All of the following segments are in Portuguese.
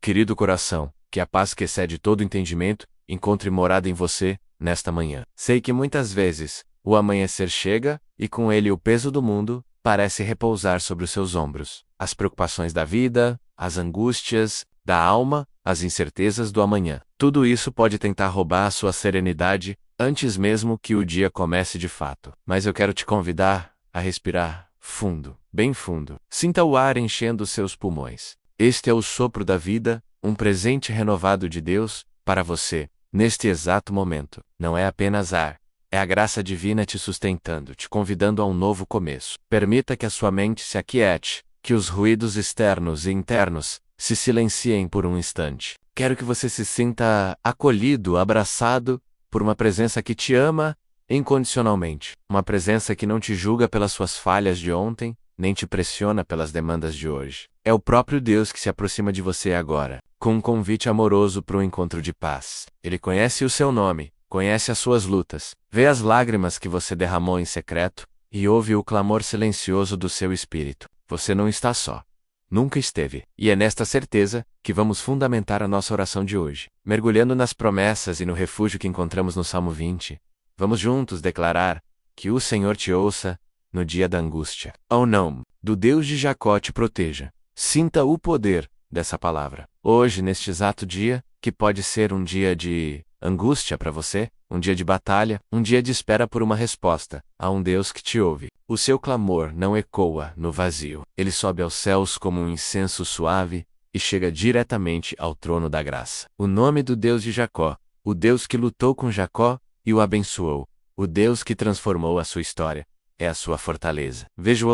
Querido coração, que a paz que excede todo entendimento encontre morada em você, nesta manhã. Sei que muitas vezes, o amanhecer chega, e com ele o peso do mundo parece repousar sobre os seus ombros. As preocupações da vida, as angústias da alma, as incertezas do amanhã. Tudo isso pode tentar roubar a sua serenidade antes mesmo que o dia comece de fato. Mas eu quero te convidar a respirar fundo, bem fundo. Sinta o ar enchendo os seus pulmões. Este é o sopro da vida, um presente renovado de Deus para você, neste exato momento. Não é apenas ar. É a graça divina te sustentando, te convidando a um novo começo. Permita que a sua mente se aquiete, que os ruídos externos e internos se silenciem por um instante. Quero que você se sinta acolhido, abraçado, por uma presença que te ama incondicionalmente. Uma presença que não te julga pelas suas falhas de ontem, nem te pressiona pelas demandas de hoje. É o próprio Deus que se aproxima de você agora, com um convite amoroso para um encontro de paz. Ele conhece o seu nome, conhece as suas lutas, vê as lágrimas que você derramou em secreto e ouve o clamor silencioso do seu espírito. Você não está só. Nunca esteve. E é nesta certeza que vamos fundamentar a nossa oração de hoje. Mergulhando nas promessas e no refúgio que encontramos no Salmo 20, vamos juntos declarar que o Senhor te ouça no dia da angústia. Ao nome do Deus de Jacó te proteja. Sinta o poder dessa palavra. Hoje, neste exato dia, que pode ser um dia de angústia para você, um dia de batalha, um dia de espera por uma resposta, há um Deus que te ouve. O seu clamor não ecoa no vazio. Ele sobe aos céus como um incenso suave e chega diretamente ao trono da graça. O nome do Deus de Jacó, o Deus que lutou com Jacó e o abençoou, o Deus que transformou a sua história, é a sua fortaleza. Veja-o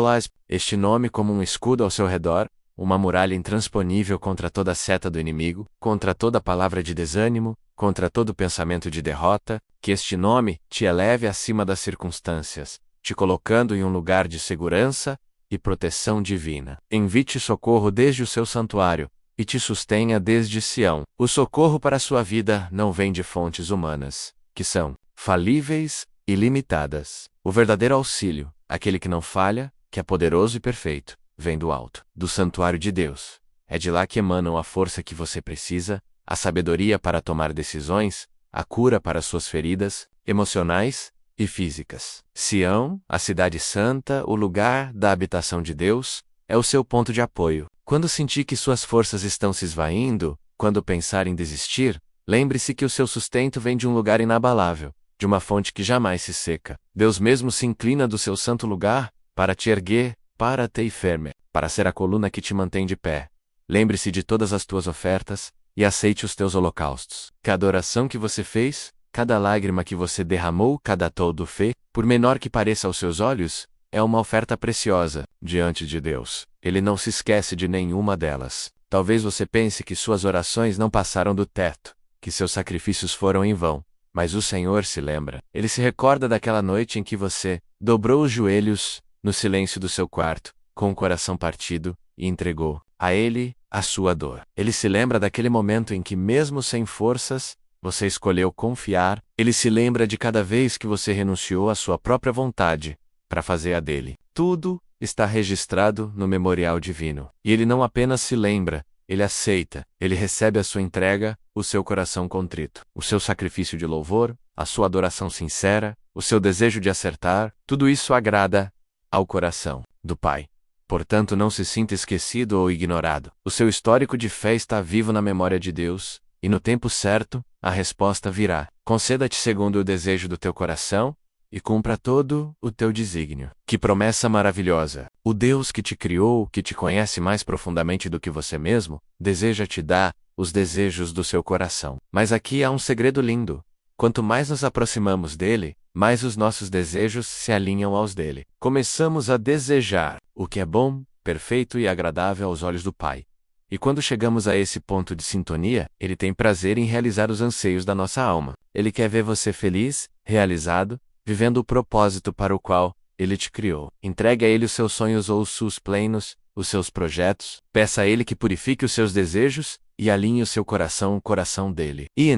este nome como um escudo ao seu redor, uma muralha intransponível contra toda seta do inimigo, contra toda palavra de desânimo, contra todo pensamento de derrota, que este nome te eleve acima das circunstâncias, te colocando em um lugar de segurança e proteção divina. Envie-te socorro desde o seu santuário, e te sustenha desde Sião. O socorro para a sua vida não vem de fontes humanas, que são falíveis e limitadas. O verdadeiro auxílio, aquele que não falha, que é poderoso e perfeito, vem do alto, do santuário de Deus. É de lá que emanam a força que você precisa, a sabedoria para tomar decisões, a cura para suas feridas, emocionais e físicas. Sião, a cidade santa, o lugar da habitação de Deus, é o seu ponto de apoio. Quando sentir que suas forças estão se esvaindo, quando pensar em desistir, lembre-se que o seu sustento vem de um lugar inabalável, de uma fonte que jamais se seca. Deus mesmo se inclina do seu santo lugar para te erguer, para te firme, para ser a coluna que te mantém de pé. Lembre-se de todas as tuas ofertas e aceite os teus holocaustos. Cada oração que você fez, cada lágrima que você derramou, cada todo fé, por menor que pareça aos seus olhos, é uma oferta preciosa diante de Deus. Ele não se esquece de nenhuma delas. Talvez você pense que suas orações não passaram do teto, que seus sacrifícios foram em vão. Mas o Senhor se lembra. Ele se recorda daquela noite em que você dobrou os joelhos no silêncio do seu quarto, com o coração partido, e entregou a Ele a sua dor. Ele se lembra daquele momento em que, mesmo sem forças, você escolheu confiar. Ele se lembra de cada vez que você renunciou à sua própria vontade para fazer a dele. Tudo está registrado no memorial divino. E ele não apenas se lembra, ele aceita, ele recebe a sua entrega, o seu coração contrito, o seu sacrifício de louvor, a sua adoração sincera, o seu desejo de acertar, tudo isso agrada ao coração do Pai. Portanto, não se sinta esquecido ou ignorado. O seu histórico de fé está vivo na memória de Deus, e no tempo certo, a resposta virá. Conceda-te segundo o desejo do teu coração, e cumpra todo o teu desígnio. Que promessa maravilhosa! O Deus que te criou, que te conhece mais profundamente do que você mesmo, deseja te dar os desejos do seu coração. Mas aqui há um segredo lindo. Quanto mais nos aproximamos dele, mais os nossos desejos se alinham aos dele. Começamos a desejar o que é bom, perfeito e agradável aos olhos do Pai. E quando chegamos a esse ponto de sintonia, ele tem prazer em realizar os anseios da nossa alma. Ele quer ver você feliz, realizado, vivendo o propósito para o qual ele te criou. Entregue a ele os seus sonhos ou os seus planos, os seus projetos. Peça a ele que purifique os seus desejos e alinhe o seu coração ao coração dele. E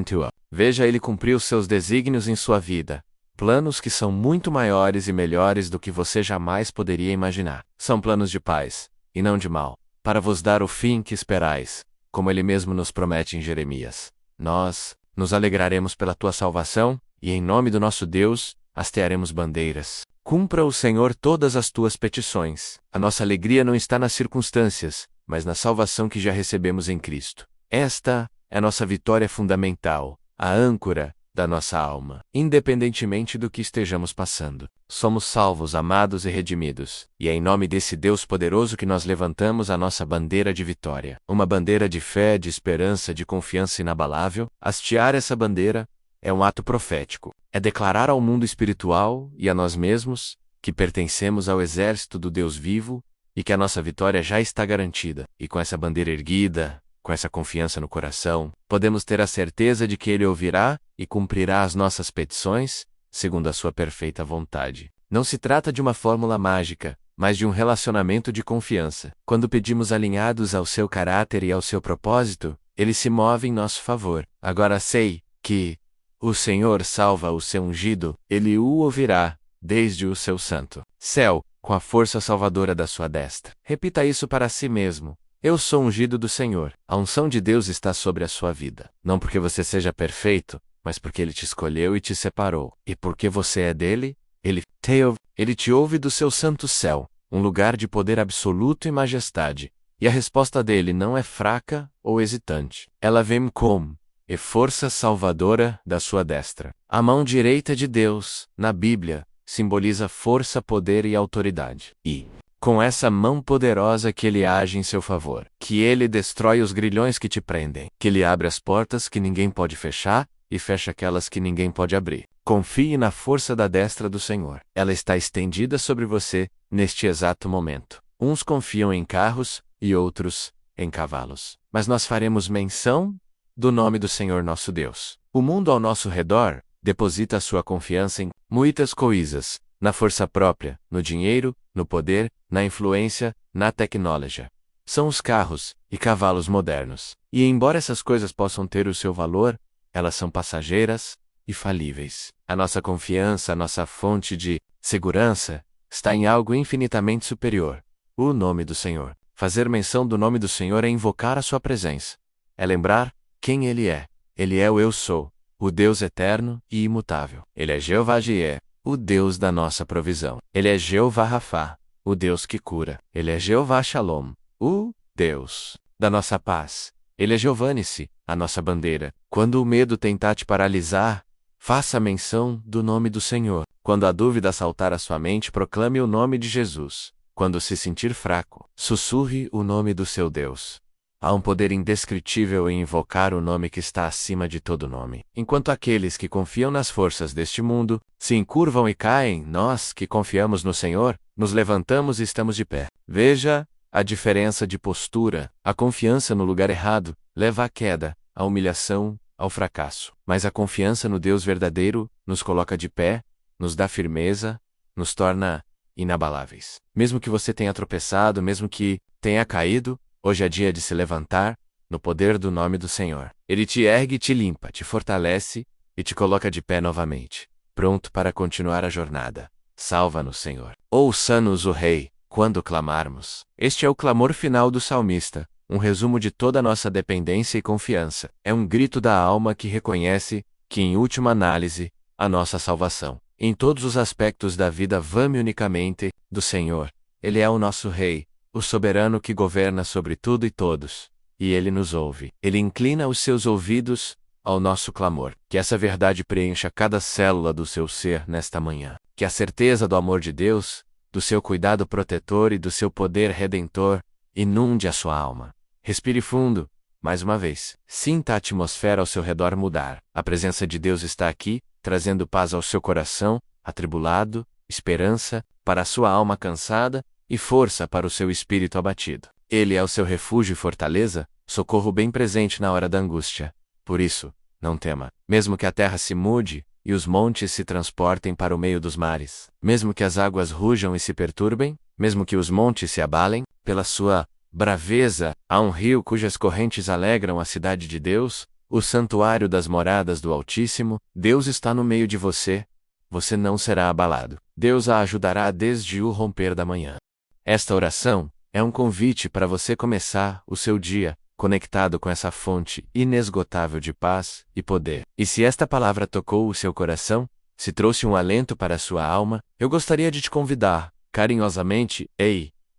veja ele cumprir os seus desígnios em sua vida. Planos que são muito maiores e melhores do que você jamais poderia imaginar. São planos de paz, e não de mal, para vos dar o fim que esperais. como ele mesmo nos promete em Jeremias. Nós nos alegraremos pela tua salvação, e em nome do nosso Deus, hastearemos bandeiras. Cumpra o Senhor todas as tuas petições. A nossa alegria não está nas circunstâncias, mas na salvação que já recebemos em Cristo. Esta é a nossa vitória fundamental, a âncora da nossa alma. Independentemente do que estejamos passando, somos salvos, amados e redimidos, e é em nome desse Deus poderoso que nós levantamos a nossa bandeira de vitória. Uma bandeira de fé, de esperança, de confiança inabalável. Hastear essa bandeira é um ato profético. É declarar ao mundo espiritual e a nós mesmos que pertencemos ao exército do Deus vivo e que a nossa vitória já está garantida. E com essa bandeira erguida, com essa confiança no coração, podemos ter a certeza de que Ele ouvirá e cumprirá as nossas petições, segundo a sua perfeita vontade. Não se trata de uma fórmula mágica, mas de um relacionamento de confiança. Quando pedimos alinhados ao seu caráter e ao seu propósito, Ele se move em nosso favor. Agora sei que o Senhor salva o seu ungido, Ele o ouvirá, desde o seu santo céu, com a força salvadora da sua destra. Repita isso para si mesmo. Eu sou ungido do Senhor. A unção de Deus está sobre a sua vida. Não porque você seja perfeito, mas porque Ele te escolheu e te separou. E porque você é dele, Ele te ouve do seu santo céu, um lugar de poder absoluto e majestade. E a resposta dele não é fraca ou hesitante. Ela vem como força salvadora da sua destra. A mão direita de Deus, na Bíblia, simboliza força, poder e autoridade. E com essa mão poderosa que Ele age em seu favor, que Ele destrói os grilhões que te prendem, que Ele abre as portas que ninguém pode fechar e fecha aquelas que ninguém pode abrir. Confie na força da destra do Senhor. Ela está estendida sobre você neste exato momento. Uns confiam em carros e outros em cavalos. Mas nós faremos menção do nome do Senhor nosso Deus. O mundo ao nosso redor deposita sua confiança em muitas coisas, na força própria, no dinheiro, no poder, na influência, na tecnologia. São os carros e cavalos modernos. E embora essas coisas possam ter o seu valor, elas são passageiras e falíveis. A nossa confiança, a nossa fonte de segurança, está em algo infinitamente superior: o nome do Senhor. Fazer menção do nome do Senhor é invocar a sua presença. É lembrar quem Ele é. Ele é o Eu Sou, o Deus eterno e imutável. Ele é Jeová Jireh, o Deus da nossa provisão. Ele é Jeová Rafá, o Deus que cura. Ele é Jeová Shalom, o Deus da nossa paz. Ele é Jeová Nissi, a nossa bandeira. Quando o medo tentar te paralisar, faça menção do nome do Senhor. Quando a dúvida assaltar a sua mente, proclame o nome de Jesus. Quando se sentir fraco, sussurre o nome do seu Deus. Há um poder indescritível em invocar o nome que está acima de todo nome. Enquanto aqueles que confiam nas forças deste mundo se encurvam e caem, nós, que confiamos no Senhor, nos levantamos e estamos de pé. Veja a diferença de postura. A confiança no lugar errado leva à queda, à humilhação, ao fracasso. Mas a confiança no Deus verdadeiro nos coloca de pé, nos dá firmeza, nos torna inabaláveis. Mesmo que você tenha tropeçado, mesmo que tenha caído, hoje é dia de se levantar, no poder do nome do Senhor. Ele te ergue, te limpa, te fortalece e te coloca de pé novamente, pronto para continuar a jornada. Salva-nos, Senhor. Ouça-nos, o Rei, quando clamarmos. Este é o clamor final do salmista, um resumo de toda a nossa dependência e confiança. É um grito da alma que reconhece que, em última análise, a nossa salvação, em todos os aspectos da vida, vem unicamente do Senhor. Ele é o nosso Rei, o soberano que governa sobre tudo e todos, e Ele nos ouve. Ele inclina os seus ouvidos ao nosso clamor. Que essa verdade preencha cada célula do seu ser nesta manhã. Que a certeza do amor de Deus, do seu cuidado protetor e do seu poder redentor inunde a sua alma. Respire fundo, mais uma vez. Sinta a atmosfera ao seu redor mudar. A presença de Deus está aqui, trazendo paz ao seu coração atribulado, esperança para a sua alma cansada e força para o seu espírito abatido. Ele é o seu refúgio e fortaleza, socorro bem presente na hora da angústia. Por isso, não tema. Mesmo que a terra se mude e os montes se transportem para o meio dos mares, mesmo que as águas rujam e se perturbem, mesmo que os montes se abalem, pela sua braveza, há um rio cujas correntes alegram a cidade de Deus, o santuário das moradas do Altíssimo. Deus está no meio de você. Você não será abalado. Deus a ajudará desde o romper da manhã. Esta oração é um convite para você começar o seu dia conectado com essa fonte inesgotável de paz e poder. E se esta palavra tocou o seu coração, se trouxe um alento para a sua alma, eu gostaria de te convidar, carinhosamente,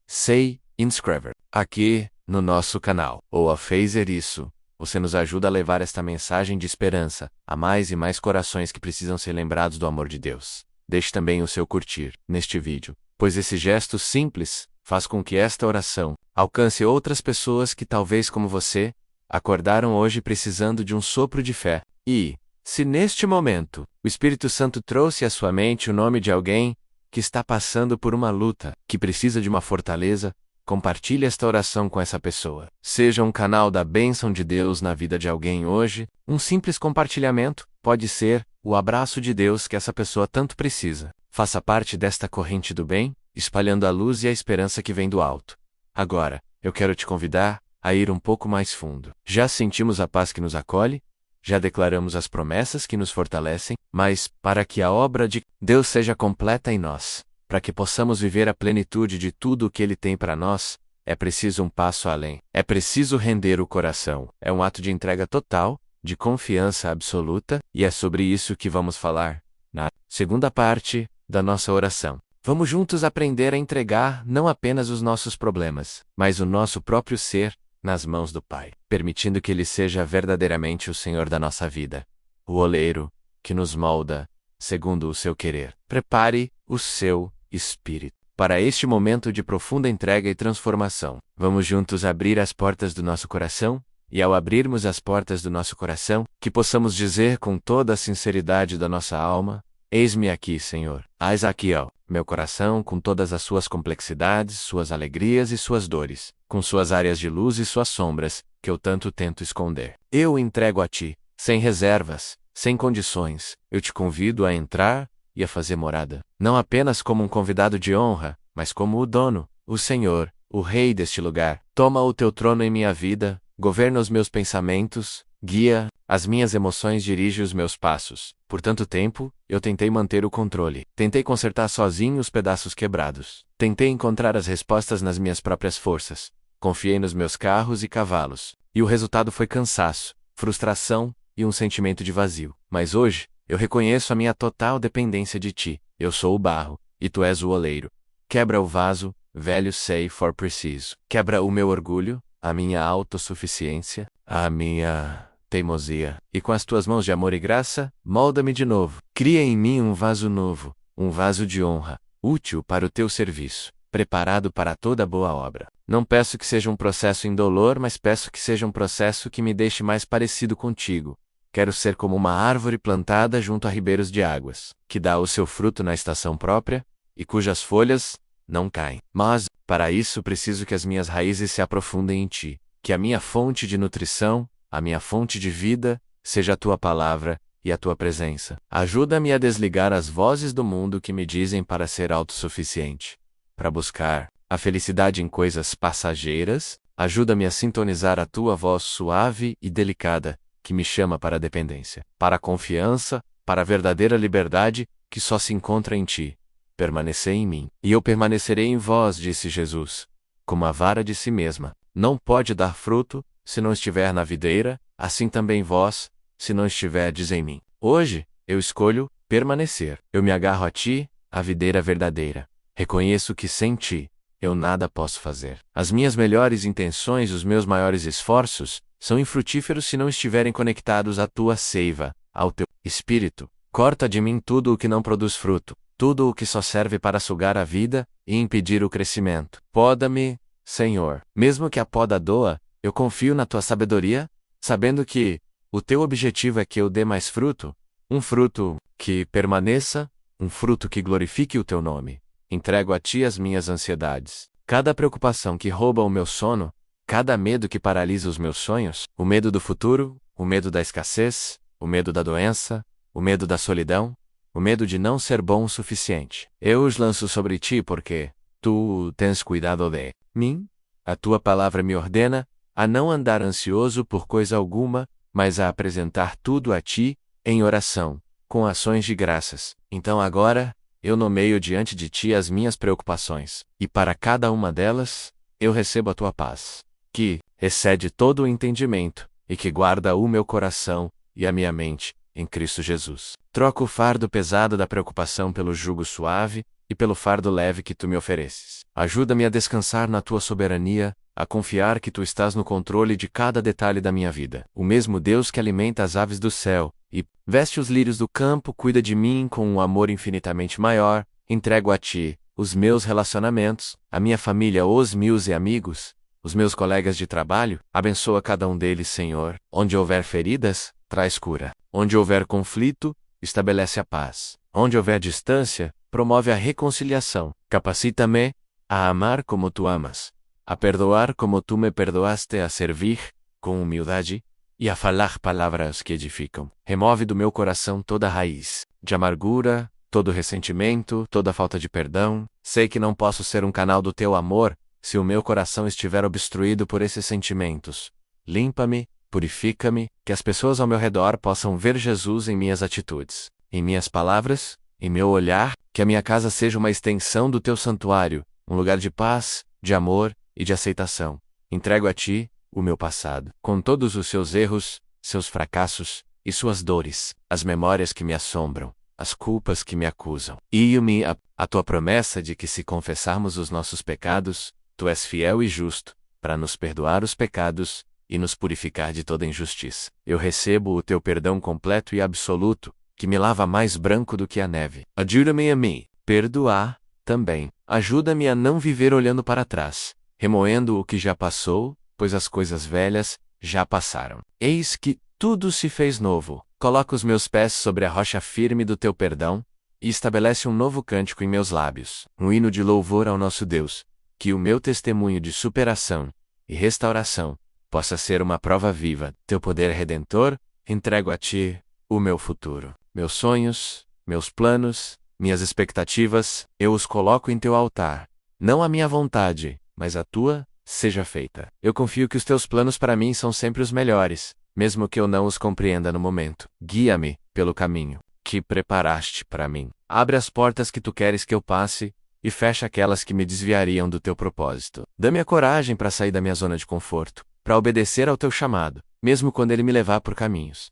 say inscrever, aqui, no nosso canal. Ou a fazer isso, você nos ajuda a levar esta mensagem de esperança a mais e mais corações que precisam ser lembrados do amor de Deus. Deixe também o seu curtir neste vídeo, pois esse gesto simples faz com que esta oração alcance outras pessoas que talvez como você, acordaram hoje precisando de um sopro de fé. E, se neste momento, o Espírito Santo trouxe à sua mente o nome de alguém que está passando por uma luta, que precisa de uma fortaleza, compartilhe esta oração com essa pessoa. Seja um canal da bênção de Deus na vida de alguém hoje, um simples compartilhamento pode ser o abraço de Deus que essa pessoa tanto precisa. Faça parte desta corrente do bem, espalhando a luz e a esperança que vem do alto. Agora, eu quero te convidar a ir um pouco mais fundo. Já sentimos a paz que nos acolhe? Já declaramos as promessas que nos fortalecem? Mas, para que a obra de Deus seja completa em nós, para que possamos viver a plenitude de tudo o que Ele tem para nós, é preciso um passo além. É preciso render o coração. É um ato de entrega total, de confiança absoluta, e é sobre isso que vamos falar na segunda parte da nossa oração. Vamos juntos aprender a entregar não apenas os nossos problemas, mas o nosso próprio ser nas mãos do Pai, permitindo que Ele seja verdadeiramente o Senhor da nossa vida, o oleiro que nos molda segundo o seu querer. Prepare o seu espírito para este momento de profunda entrega e transformação. Vamos juntos abrir as portas do nosso coração, e ao abrirmos as portas do nosso coração, que possamos dizer com toda a sinceridade da nossa alma: eis-me aqui, Senhor. Eis aqui, ó, meu coração com todas as suas complexidades, suas alegrias e suas dores, com suas áreas de luz e suas sombras, que eu tanto tento esconder. Eu o entrego a Ti, sem reservas, sem condições. Eu te convido a entrar e a fazer morada, não apenas como um convidado de honra, mas como o dono, o Senhor, o Rei deste lugar. Toma o Teu trono em minha vida, governa os meus pensamentos, guia as minhas emoções, dirige os meus passos. Por tanto tempo, eu tentei manter o controle. Tentei consertar sozinho os pedaços quebrados. Tentei encontrar as respostas nas minhas próprias forças. Confiei nos meus carros e cavalos. E o resultado foi cansaço, frustração e um sentimento de vazio. Mas hoje, eu reconheço a minha total dependência de Ti. Eu sou o barro, e Tu és o oleiro. Quebra o vaso, velho sei for preciso. Quebra o meu orgulho, a minha autossuficiência, a minha teimosia, e com as Tuas mãos de amor e graça, molda-me de novo. Cria em mim um vaso novo, um vaso de honra, útil para o Teu serviço, preparado para toda boa obra. Não peço que seja um processo indolor, mas peço que seja um processo que me deixe mais parecido contigo. Quero ser como uma árvore plantada junto a ribeiros de águas, que dá o seu fruto na estação própria, e cujas folhas não caem. Mas, para isso preciso que as minhas raízes se aprofundem em Ti, que a minha fonte de nutrição, a minha fonte de vida, seja a Tua palavra e a Tua presença. Ajuda-me a desligar as vozes do mundo que me dizem para ser autossuficiente, para buscar a felicidade em coisas passageiras. Ajuda-me a sintonizar a Tua voz suave e delicada, que me chama para a dependência, para a confiança, para a verdadeira liberdade, que só se encontra em Ti. Permanecei em mim, e eu permanecerei em vós, disse Jesus. Como a vara de si mesma não pode dar fruto, se não estiver na videira, assim também vós, se não estiverdes em mim. Hoje, eu escolho permanecer. Eu me agarro a Ti, a videira verdadeira. Reconheço que sem Ti, eu nada posso fazer. As minhas melhores intenções, os meus maiores esforços, são infrutíferos se não estiverem conectados à Tua seiva, ao Teu Espírito. Corta de mim tudo o que não produz fruto, tudo o que só serve para sugar a vida e impedir o crescimento. Poda-me, Senhor. Mesmo que a poda doa, eu confio na Tua sabedoria, sabendo que o Teu objetivo é que eu dê mais fruto, um fruto que permaneça, um fruto que glorifique o Teu nome. Entrego a Ti as minhas ansiedades, cada preocupação que rouba o meu sono, cada medo que paralisa os meus sonhos, o medo do futuro, o medo da escassez, o medo da doença, o medo da solidão, o medo de não ser bom o suficiente. Eu os lanço sobre Ti porque Tu tens cuidado de mim. A Tua palavra me ordena a não andar ansioso por coisa alguma, mas a apresentar tudo a Ti, em oração, com ações de graças. Então agora, eu nomeio diante de Ti as minhas preocupações, e para cada uma delas, eu recebo a Tua paz. Que, excede todo o entendimento, e que guarda o meu coração e a minha mente, em Cristo Jesus. Troco o fardo pesado da preocupação pelo jugo suave e pelo fardo leve que tu me ofereces. Ajuda-me a descansar na tua soberania, a confiar que tu estás no controle de cada detalhe da minha vida. O mesmo Deus que alimenta as aves do céu e veste os lírios do campo cuida de mim com um amor infinitamente maior. Entrego a ti os meus relacionamentos, a minha família, os meus amigos, os meus colegas de trabalho. Abençoa cada um deles, Senhor. Onde houver feridas, traz cura. Onde houver conflito, estabelece a paz. Onde houver distância, promove a reconciliação. Capacita-me a amar como tu amas, a perdoar como tu me perdoaste, a servir com humildade e a falar palavras que edificam. Remove do meu coração toda raiz de amargura, todo ressentimento, toda falta de perdão. Sei que não posso ser um canal do teu amor se o meu coração estiver obstruído por esses sentimentos. Limpa-me, purifica-me, que as pessoas ao meu redor possam ver Jesus em minhas atitudes, em minhas palavras, em meu olhar, que a minha casa seja uma extensão do teu santuário, um lugar de paz, de amor e de aceitação. Entrego a ti o meu passado, com todos os seus erros, seus fracassos e suas dores, as memórias que me assombram, as culpas que me acusam. E-me a tua promessa de que se confessarmos os nossos pecados, tu és fiel e justo, para nos perdoar os pecados e nos purificar de toda injustiça. Eu recebo o teu perdão completo e absoluto, que me lava mais branco do que a neve. Ajuda-me a me perdoar também. Ajuda-me a não viver olhando para trás, remoendo o que já passou, pois as coisas velhas já passaram. Eis que tudo se fez novo. Coloca os meus pés sobre a rocha firme do teu perdão e estabelece um novo cântico em meus lábios, um hino de louvor ao nosso Deus. Que o meu testemunho de superação e restauração possa ser uma prova viva. Teu poder redentor, entrego a ti o meu futuro. Meus sonhos, meus planos, minhas expectativas, eu os coloco em teu altar. Não a minha vontade, mas a tua, seja feita. Eu confio que os teus planos para mim são sempre os melhores, mesmo que eu não os compreenda no momento. Guia-me pelo caminho que preparaste para mim. Abre as portas que tu queres que eu passe e fecha aquelas que me desviariam do teu propósito. Dá-me a coragem para sair da minha zona de conforto, para obedecer ao teu chamado, mesmo quando ele me levar por caminhos.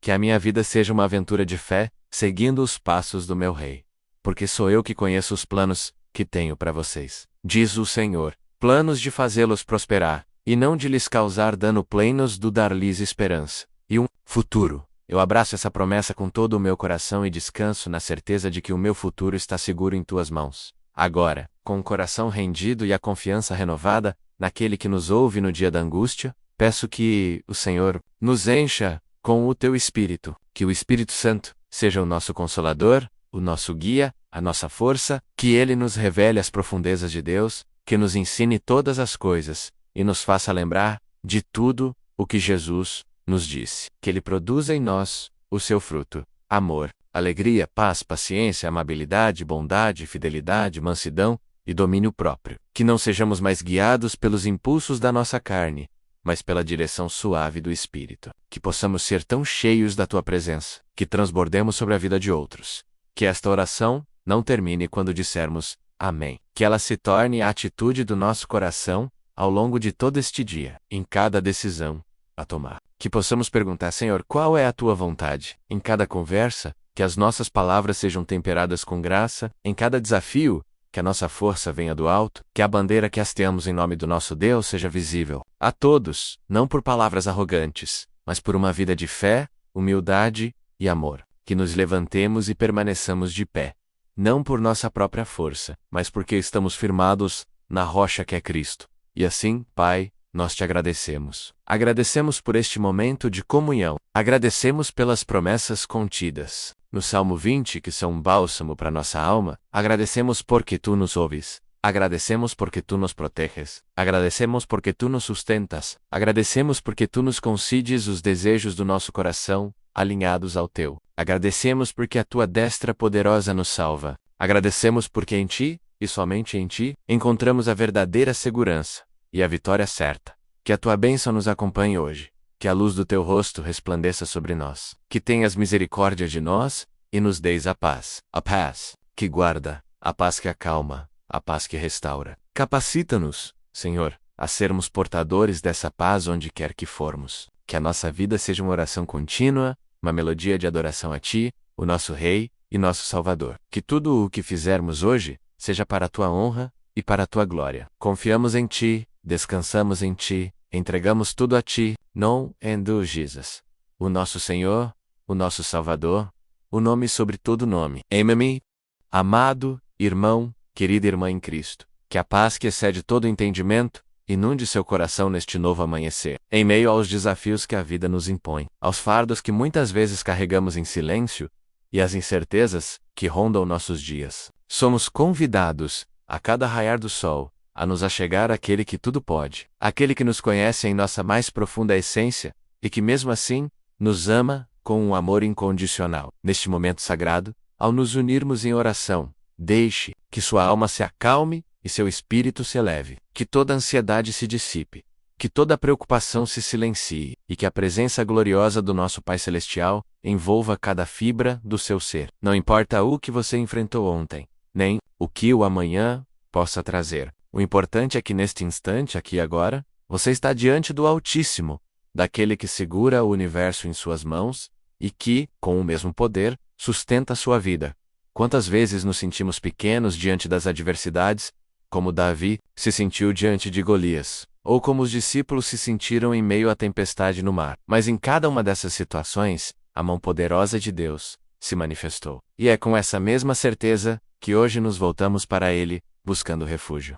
Que a minha vida seja uma aventura de fé, seguindo os passos do meu Rei. Porque sou eu que conheço os planos que tenho para vocês, diz o Senhor, planos de fazê-los prosperar, e não de lhes causar dano, plenos do dar-lhes esperança e um futuro. Eu abraço essa promessa com todo o meu coração e descanso na certeza de que o meu futuro está seguro em tuas mãos. Agora, com o coração rendido e a confiança renovada naquele que nos ouve no dia da angústia, peço que o Senhor nos encha com o teu Espírito, que o Espírito Santo seja o nosso Consolador, o nosso guia, a nossa força, que ele nos revele as profundezas de Deus, que nos ensine todas as coisas e nos faça lembrar de tudo o que Jesus nos disse, que ele produza em nós o seu fruto: amor, alegria, paz, paciência, amabilidade, bondade, fidelidade, mansidão e domínio próprio. Que não sejamos mais guiados pelos impulsos da nossa carne, mas pela direção suave do Espírito. Que possamos ser tão cheios da tua presença, que transbordemos sobre a vida de outros. Que esta oração não termine quando dissermos amém. Que ela se torne a atitude do nosso coração ao longo de todo este dia, em cada decisão a tomar. Que possamos perguntar: Senhor, qual é a tua vontade? Em cada conversa, que as nossas palavras sejam temperadas com graça. Em cada desafio, que a nossa força venha do alto. Que a bandeira que hasteamos em nome do nosso Deus seja visível a todos, não por palavras arrogantes, mas por uma vida de fé, humildade e amor. Que nos levantemos e permaneçamos de pé, não por nossa própria força, mas porque estamos firmados na rocha que é Cristo. E assim, Pai, nós te agradecemos. Agradecemos por este momento de comunhão. Agradecemos pelas promessas contidas no Salmo 20, que são um bálsamo para nossa alma. Agradecemos porque tu nos ouves. Agradecemos porque tu nos proteges. Agradecemos porque tu nos sustentas. Agradecemos porque tu nos concedes os desejos do nosso coração, alinhados ao teu. Agradecemos porque a tua destra poderosa nos salva. Agradecemos porque em ti, e somente em ti, encontramos a verdadeira segurança e a vitória certa. Que a tua bênção nos acompanhe hoje. Que a luz do teu rosto resplandeça sobre nós. Que tenhas misericórdia de nós e nos deis a paz. A paz que guarda, a paz que acalma, a paz que restaura. Capacita-nos, Senhor, a sermos portadores dessa paz onde quer que formos. Que a nossa vida seja uma oração contínua, uma melodia de adoração a Ti, o nosso Rei e nosso Salvador. Que tudo o que fizermos hoje seja para a Tua honra e para a Tua glória. Confiamos em Ti, descansamos em Ti, entregamos tudo a Ti, no and do Jesus, o nosso Senhor, o nosso Salvador, o nome sobre todo nome. Amém. Amado irmão, querida irmã em Cristo, que a paz que excede todo entendimento inunde seu coração neste novo amanhecer. Em meio aos desafios que a vida nos impõe, aos fardos que muitas vezes carregamos em silêncio e às incertezas que rondam nossos dias, somos convidados, a cada raiar do sol, a nos achegar àquele que tudo pode, aquele que nos conhece em nossa mais profunda essência e que mesmo assim nos ama com um amor incondicional. Neste momento sagrado, ao nos unirmos em oração, deixe que sua alma se acalme e seu espírito se eleve, que toda ansiedade se dissipe, que toda preocupação se silencie e que a presença gloriosa do nosso Pai Celestial envolva cada fibra do seu ser. Não importa o que você enfrentou ontem, nem o que o amanhã possa trazer. O importante é que neste instante, aqui e agora, você está diante do Altíssimo, daquele que segura o universo em suas mãos e que, com o mesmo poder, sustenta sua vida. Quantas vezes nos sentimos pequenos diante das adversidades, como Davi se sentiu diante de Golias, ou como os discípulos se sentiram em meio à tempestade no mar. Mas em cada uma dessas situações, a mão poderosa de Deus se manifestou. E é com essa mesma certeza que hoje nos voltamos para Ele, buscando refúgio.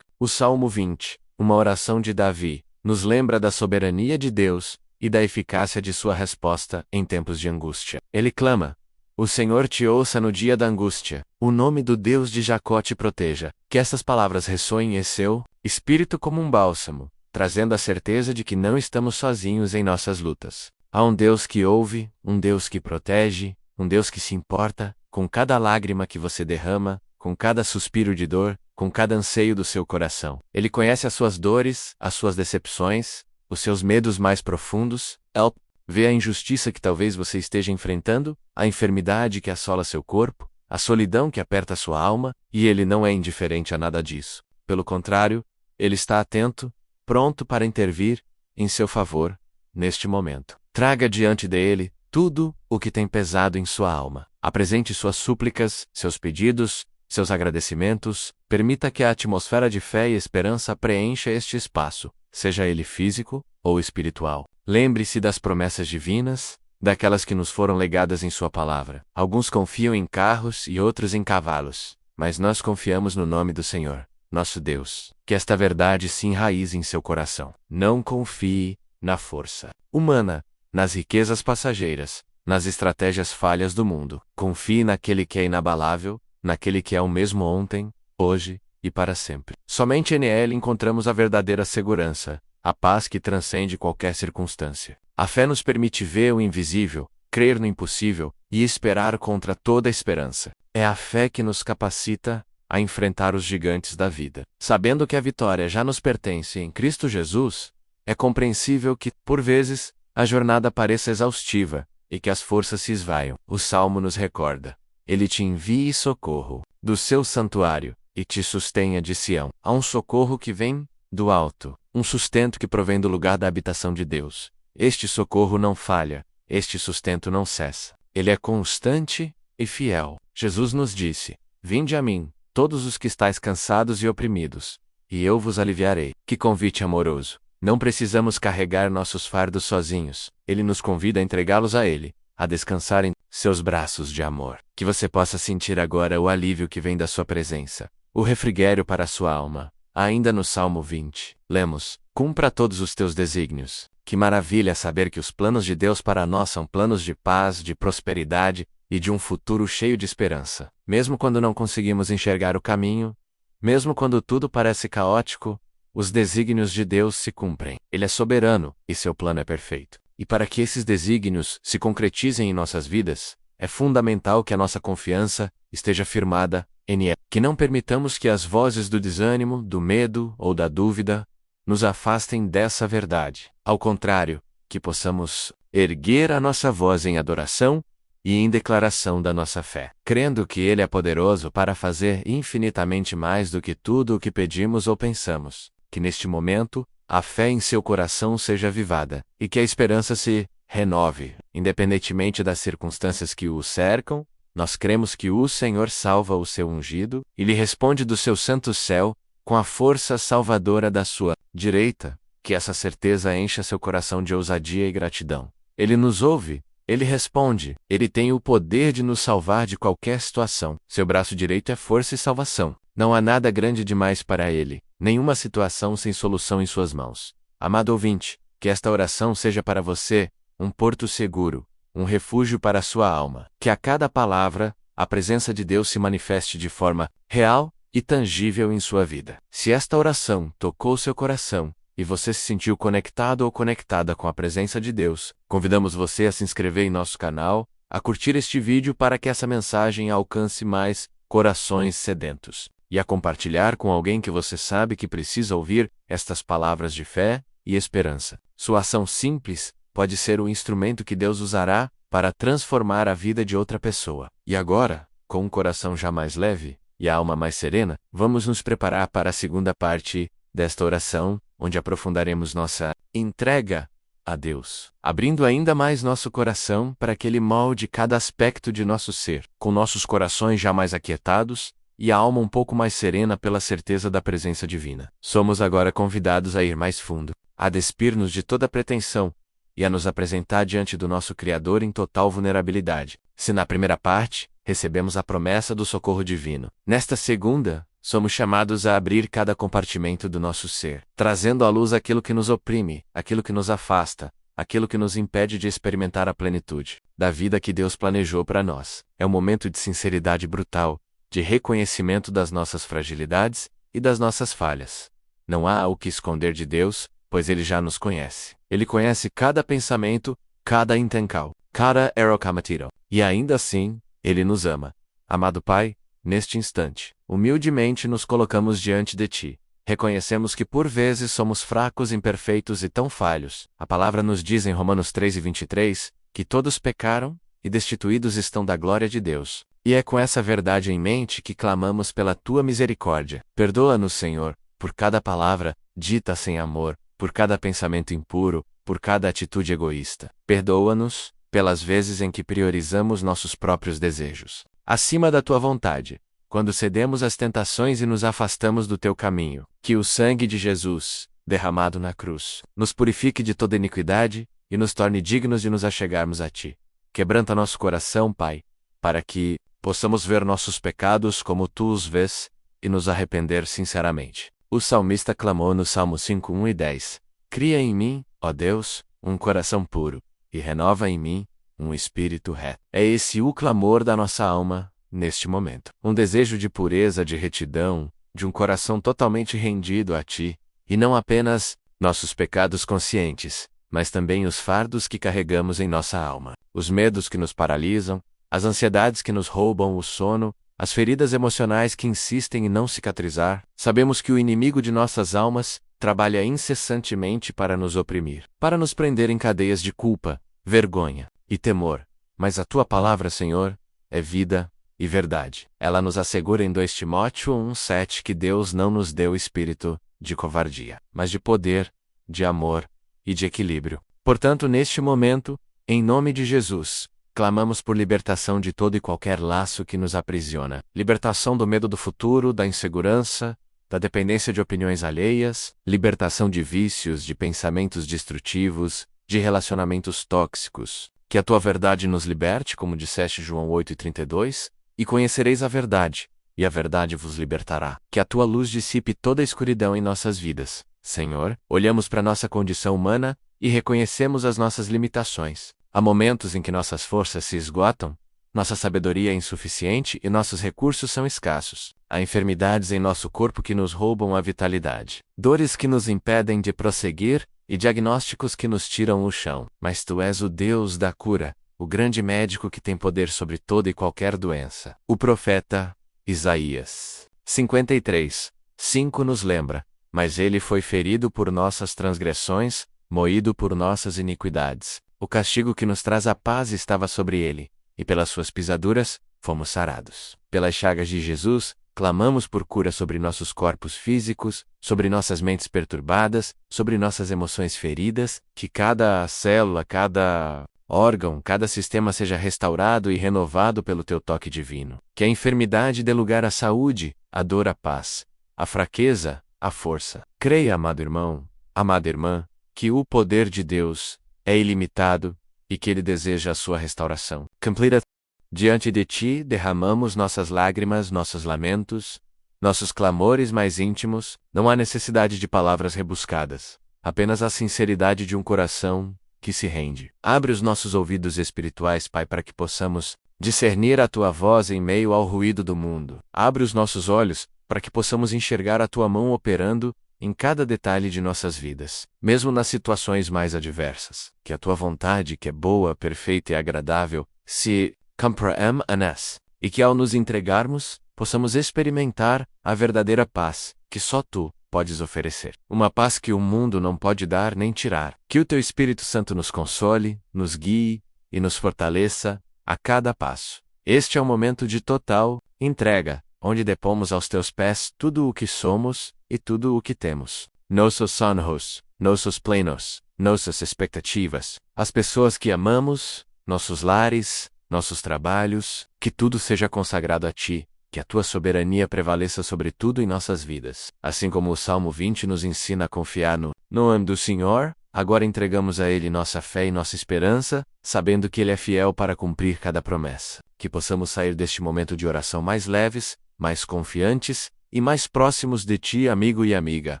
O Salmo 20, uma oração de Davi, nos lembra da soberania de Deus e da eficácia de sua resposta em tempos de angústia. Ele clama: o Senhor te ouça no dia da angústia, o nome do Deus de Jacó te proteja. Que essas palavras ressoem em seu espírito como um bálsamo, trazendo a certeza de que não estamos sozinhos em nossas lutas. Há um Deus que ouve, um Deus que protege, um Deus que se importa com cada lágrima que você derrama, com cada suspiro de dor, com cada anseio do seu coração. Ele conhece as suas dores, as suas decepções, os seus medos mais profundos. Ele vê a injustiça que talvez você esteja enfrentando, a enfermidade que assola seu corpo, a solidão que aperta sua alma, e ele não é indiferente a nada disso. Pelo contrário, ele está atento, pronto para intervir em seu favor, neste momento. Traga diante dele tudo o que tem pesado em sua alma. Apresente suas súplicas, seus pedidos, seus agradecimentos, permita que a atmosfera de fé e esperança preencha este espaço, seja ele físico ou espiritual. Lembre-se das promessas divinas, daquelas que nos foram legadas em sua palavra. Alguns confiam em carros e outros em cavalos, mas nós confiamos no nome do Senhor, nosso Deus. Que esta verdade se enraize em seu coração. Não confie na força humana, nas riquezas passageiras, nas estratégias falhas do mundo. Confie naquele que é inabalável, naquele que é o mesmo ontem, hoje e para sempre. Somente nele encontramos a verdadeira segurança, a paz que transcende qualquer circunstância. A fé nos permite ver o invisível, crer no impossível e esperar contra toda esperança. É a fé que nos capacita a enfrentar os gigantes da vida. Sabendo que a vitória já nos pertence em Cristo Jesus, é compreensível que, por vezes, a jornada pareça exaustiva e que as forças se esvaiam. O Salmo nos recorda: Ele te envie socorro do seu santuário e te sustenha de Sião. Há um socorro que vem do alto, um sustento que provém do lugar da habitação de Deus. Este socorro não falha, este sustento não cessa. Ele é constante e fiel. Jesus nos disse: Vinde a mim, todos os que estáis cansados e oprimidos, e eu vos aliviarei. Que convite amoroso! Não precisamos carregar nossos fardos sozinhos. Ele nos convida a entregá-los a Ele, a descansar em seus braços de amor. Que você possa sentir agora o alívio que vem da sua presença, o refrigério para a sua alma. Ainda no Salmo 20, lemos: Cumpra todos os teus desígnios. Que maravilha saber que os planos de Deus para nós são planos de paz, de prosperidade e de um futuro cheio de esperança. Mesmo quando não conseguimos enxergar o caminho, mesmo quando tudo parece caótico, os desígnios de Deus se cumprem. Ele é soberano e seu plano é perfeito. E para que esses desígnios se concretizem em nossas vidas, é fundamental que a nossa confiança esteja firmada em Ele. Que não permitamos que as vozes do desânimo, do medo ou da dúvida nos afastem dessa verdade. Ao contrário, que possamos erguer a nossa voz em adoração e em declaração da nossa fé, crendo que Ele é poderoso para fazer infinitamente mais do que tudo o que pedimos ou pensamos. que neste momento, a fé em seu coração seja avivada, e que a esperança se renove, independentemente das circunstâncias que o cercam. Nós cremos que o Senhor salva o seu ungido, e lhe responde do seu santo céu, com a força salvadora da sua direita, que essa certeza encha seu coração de ousadia e gratidão. Ele nos ouve, ele responde, ele tem o poder de nos salvar de qualquer situação. Seu braço direito é força e salvação. Não há nada grande demais para ele, nenhuma situação sem solução em suas mãos. Amado ouvinte, que esta oração seja para você um porto seguro, um refúgio para a sua alma. Que a cada palavra, a presença de Deus se manifeste de forma real e tangível em sua vida. Se esta oração tocou seu coração, e você se sentiu conectado ou conectada com a presença de Deus, convidamos você a se inscrever em nosso canal, a curtir este vídeo para que essa mensagem alcance mais corações sedentos, e a compartilhar com alguém que você sabe que precisa ouvir estas palavras de fé e esperança. Sua ação simples pode ser o instrumento que Deus usará para transformar a vida de outra pessoa. E agora, com um coração já mais leve e a alma mais serena, vamos nos preparar para a segunda parte desta oração, onde aprofundaremos nossa entrega a Deus, abrindo ainda mais nosso coração para que Ele molde cada aspecto de nosso ser, com nossos corações já mais aquietados e a alma um pouco mais serena pela certeza da presença divina. Somos agora convidados a ir mais fundo, a despir-nos de toda pretensão e a nos apresentar diante do nosso Criador em total vulnerabilidade. Se na primeira parte, recebemos a promessa do socorro divino, nesta segunda, somos chamados a abrir cada compartimento do nosso ser, trazendo à luz aquilo que nos oprime, aquilo que nos afasta, aquilo que nos impede de experimentar a plenitude da vida que Deus planejou para nós. É um momento de sinceridade brutal, de reconhecimento das nossas fragilidades e das nossas falhas. Não há o que esconder de Deus, pois Ele já nos conhece. Ele conhece cada pensamento, cada intenção, cada erocamatiro. E ainda assim, Ele nos ama. Amado Pai, neste instante, humildemente nos colocamos diante de Ti. Reconhecemos que por vezes somos fracos, imperfeitos e tão falhos. A palavra nos diz em Romanos 3:23, que todos pecaram e destituídos estão da glória de Deus. E é com essa verdade em mente que clamamos pela Tua misericórdia. Perdoa-nos, Senhor, por cada palavra dita sem amor, por cada pensamento impuro, por cada atitude egoísta. Perdoa-nos pelas vezes em que priorizamos nossos próprios desejos acima da Tua vontade, quando cedemos às tentações e nos afastamos do Teu caminho. Que o sangue de Jesus, derramado na cruz, nos purifique de toda iniquidade e nos torne dignos de nos achegarmos a Ti. Quebranta nosso coração, Pai, para que possamos ver nossos pecados como Tu os vês e nos arrepender sinceramente. O salmista clamou no Salmo 5:1 e 10: Cria em mim, ó Deus, um coração puro, e renova em mim um espírito reto. É esse o clamor da nossa alma, neste momento. Um desejo de pureza, de retidão, de um coração totalmente rendido a Ti, e não apenas nossos pecados conscientes, mas também os fardos que carregamos em nossa alma, os medos que nos paralisam, as ansiedades que nos roubam o sono, as feridas emocionais que insistem em não cicatrizar. Sabemos que o inimigo de nossas almas trabalha incessantemente para nos oprimir, para nos prender em cadeias de culpa, vergonha e temor. Mas a Tua palavra, Senhor, é vida e verdade. Ela nos assegura em 2 Timóteo 1:7 que Deus não nos deu espírito de covardia, mas de poder, de amor e de equilíbrio. Portanto, neste momento, em nome de Jesus, clamamos por libertação de todo e qualquer laço que nos aprisiona. Libertação do medo do futuro, da insegurança, da dependência de opiniões alheias, libertação de vícios, de pensamentos destrutivos, de relacionamentos tóxicos. Que a Tua verdade nos liberte, como disseste João 8:32, e conhecereis a verdade, e a verdade vos libertará. Que a Tua luz dissipe toda a escuridão em nossas vidas. Senhor, olhamos para nossa condição humana e reconhecemos as nossas limitações. Há momentos em que nossas forças se esgotam, nossa sabedoria é insuficiente e nossos recursos são escassos. Há enfermidades em nosso corpo que nos roubam a vitalidade, dores que nos impedem de prosseguir e diagnósticos que nos tiram o chão. Mas Tu és o Deus da cura, o grande médico que tem poder sobre toda e qualquer doença. O profeta Isaías 53:5 nos lembra: Mas Ele foi ferido por nossas transgressões, moído por nossas iniquidades. O castigo que nos traz a paz estava sobre Ele, e pelas Suas pisaduras, fomos sarados. Pelas chagas de Jesus, Clamamos por cura sobre nossos corpos físicos, sobre nossas mentes perturbadas, sobre nossas emoções feridas, que cada célula, cada órgão, cada sistema seja restaurado e renovado pelo teu toque divino. Que a enfermidade dê lugar à saúde, a dor à paz, a fraqueza, à força. Creia, amado irmão, amada irmã, que o poder de Deus é ilimitado e que Ele deseja a sua restauração. Completa. Diante de Ti derramamos nossas lágrimas, nossos lamentos, nossos clamores mais íntimos. Não há necessidade de palavras rebuscadas, apenas a sinceridade de um coração que se rende. Abre os nossos ouvidos espirituais, Pai, para que possamos discernir a Tua voz em meio ao ruído do mundo. Abre os nossos olhos para que possamos enxergar a Tua mão operando em cada detalhe de nossas vidas, mesmo nas situações mais adversas. Que a Tua vontade, que é boa, perfeita e agradável, se cumpra-nos, e que ao nos entregarmos, possamos experimentar a verdadeira paz que só Tu podes oferecer. Uma paz que o mundo não pode dar nem tirar. Que o Teu Espírito Santo nos console, nos guie e nos fortaleça a cada passo. Este é o momento de total entrega, onde depomos aos Teus pés tudo o que somos e tudo o que temos. Nossos sonhos, nossos planos, nossas expectativas, as pessoas que amamos, nossos lares, nossos trabalhos, que tudo seja consagrado a Ti, que a Tua soberania prevaleça sobre tudo em nossas vidas. Assim como o Salmo 20 nos ensina a confiar no nome do Senhor, agora entregamos a Ele nossa fé e nossa esperança, sabendo que Ele é fiel para cumprir cada promessa. Que possamos sair deste momento de oração mais leves, mais confiantes e mais próximos de Ti, amigo e amiga,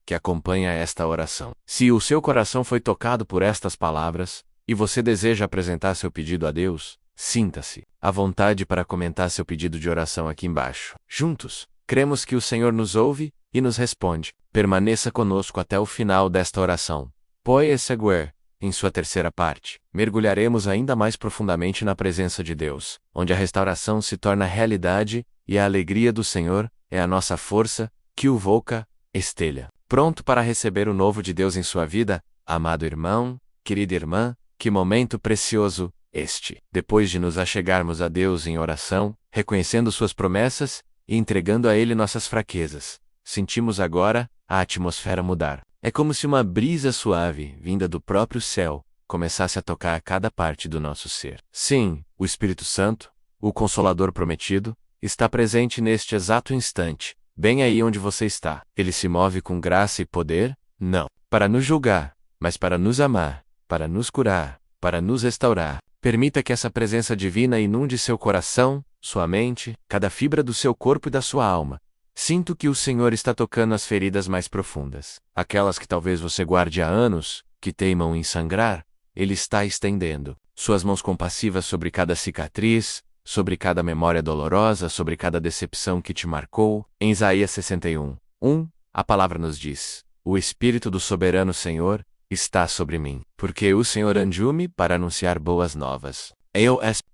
que acompanha esta oração. Se o seu coração foi tocado por estas palavras, e você deseja apresentar seu pedido a Deus, sinta-se à vontade para comentar seu pedido de oração aqui embaixo. Juntos, cremos que o Senhor nos ouve e nos responde. Permaneça conosco até o final desta oração. Poi seguir, em sua terceira parte, mergulharemos ainda mais profundamente na presença de Deus, onde a restauração se torna realidade e a alegria do Senhor é a nossa força, que o voca, estelha. Pronto para receber o novo de Deus em sua vida, amado irmão, querida irmã, que momento precioso este. Depois de nos achegarmos a Deus em oração, reconhecendo suas promessas e entregando a Ele nossas fraquezas, sentimos agora a atmosfera mudar. É como se uma brisa suave, vinda do próprio céu, começasse a tocar a cada parte do nosso ser. Sim, o Espírito Santo, o Consolador prometido, está presente neste exato instante, bem aí onde você está. Ele se move com graça e poder, não para nos julgar, mas para nos amar, para nos curar, para nos restaurar. Permita que essa presença divina inunde seu coração, sua mente, cada fibra do seu corpo e da sua alma. Sinto que o Senhor está tocando as feridas mais profundas. Aquelas que talvez você guarde há anos, que teimam em sangrar, Ele está estendendo suas mãos compassivas sobre cada cicatriz, sobre cada memória dolorosa, sobre cada decepção que te marcou. Em Isaías 61:1, a palavra nos diz: O Espírito do soberano Senhor está sobre mim, porque o Senhor enviou-me para anunciar boas novas.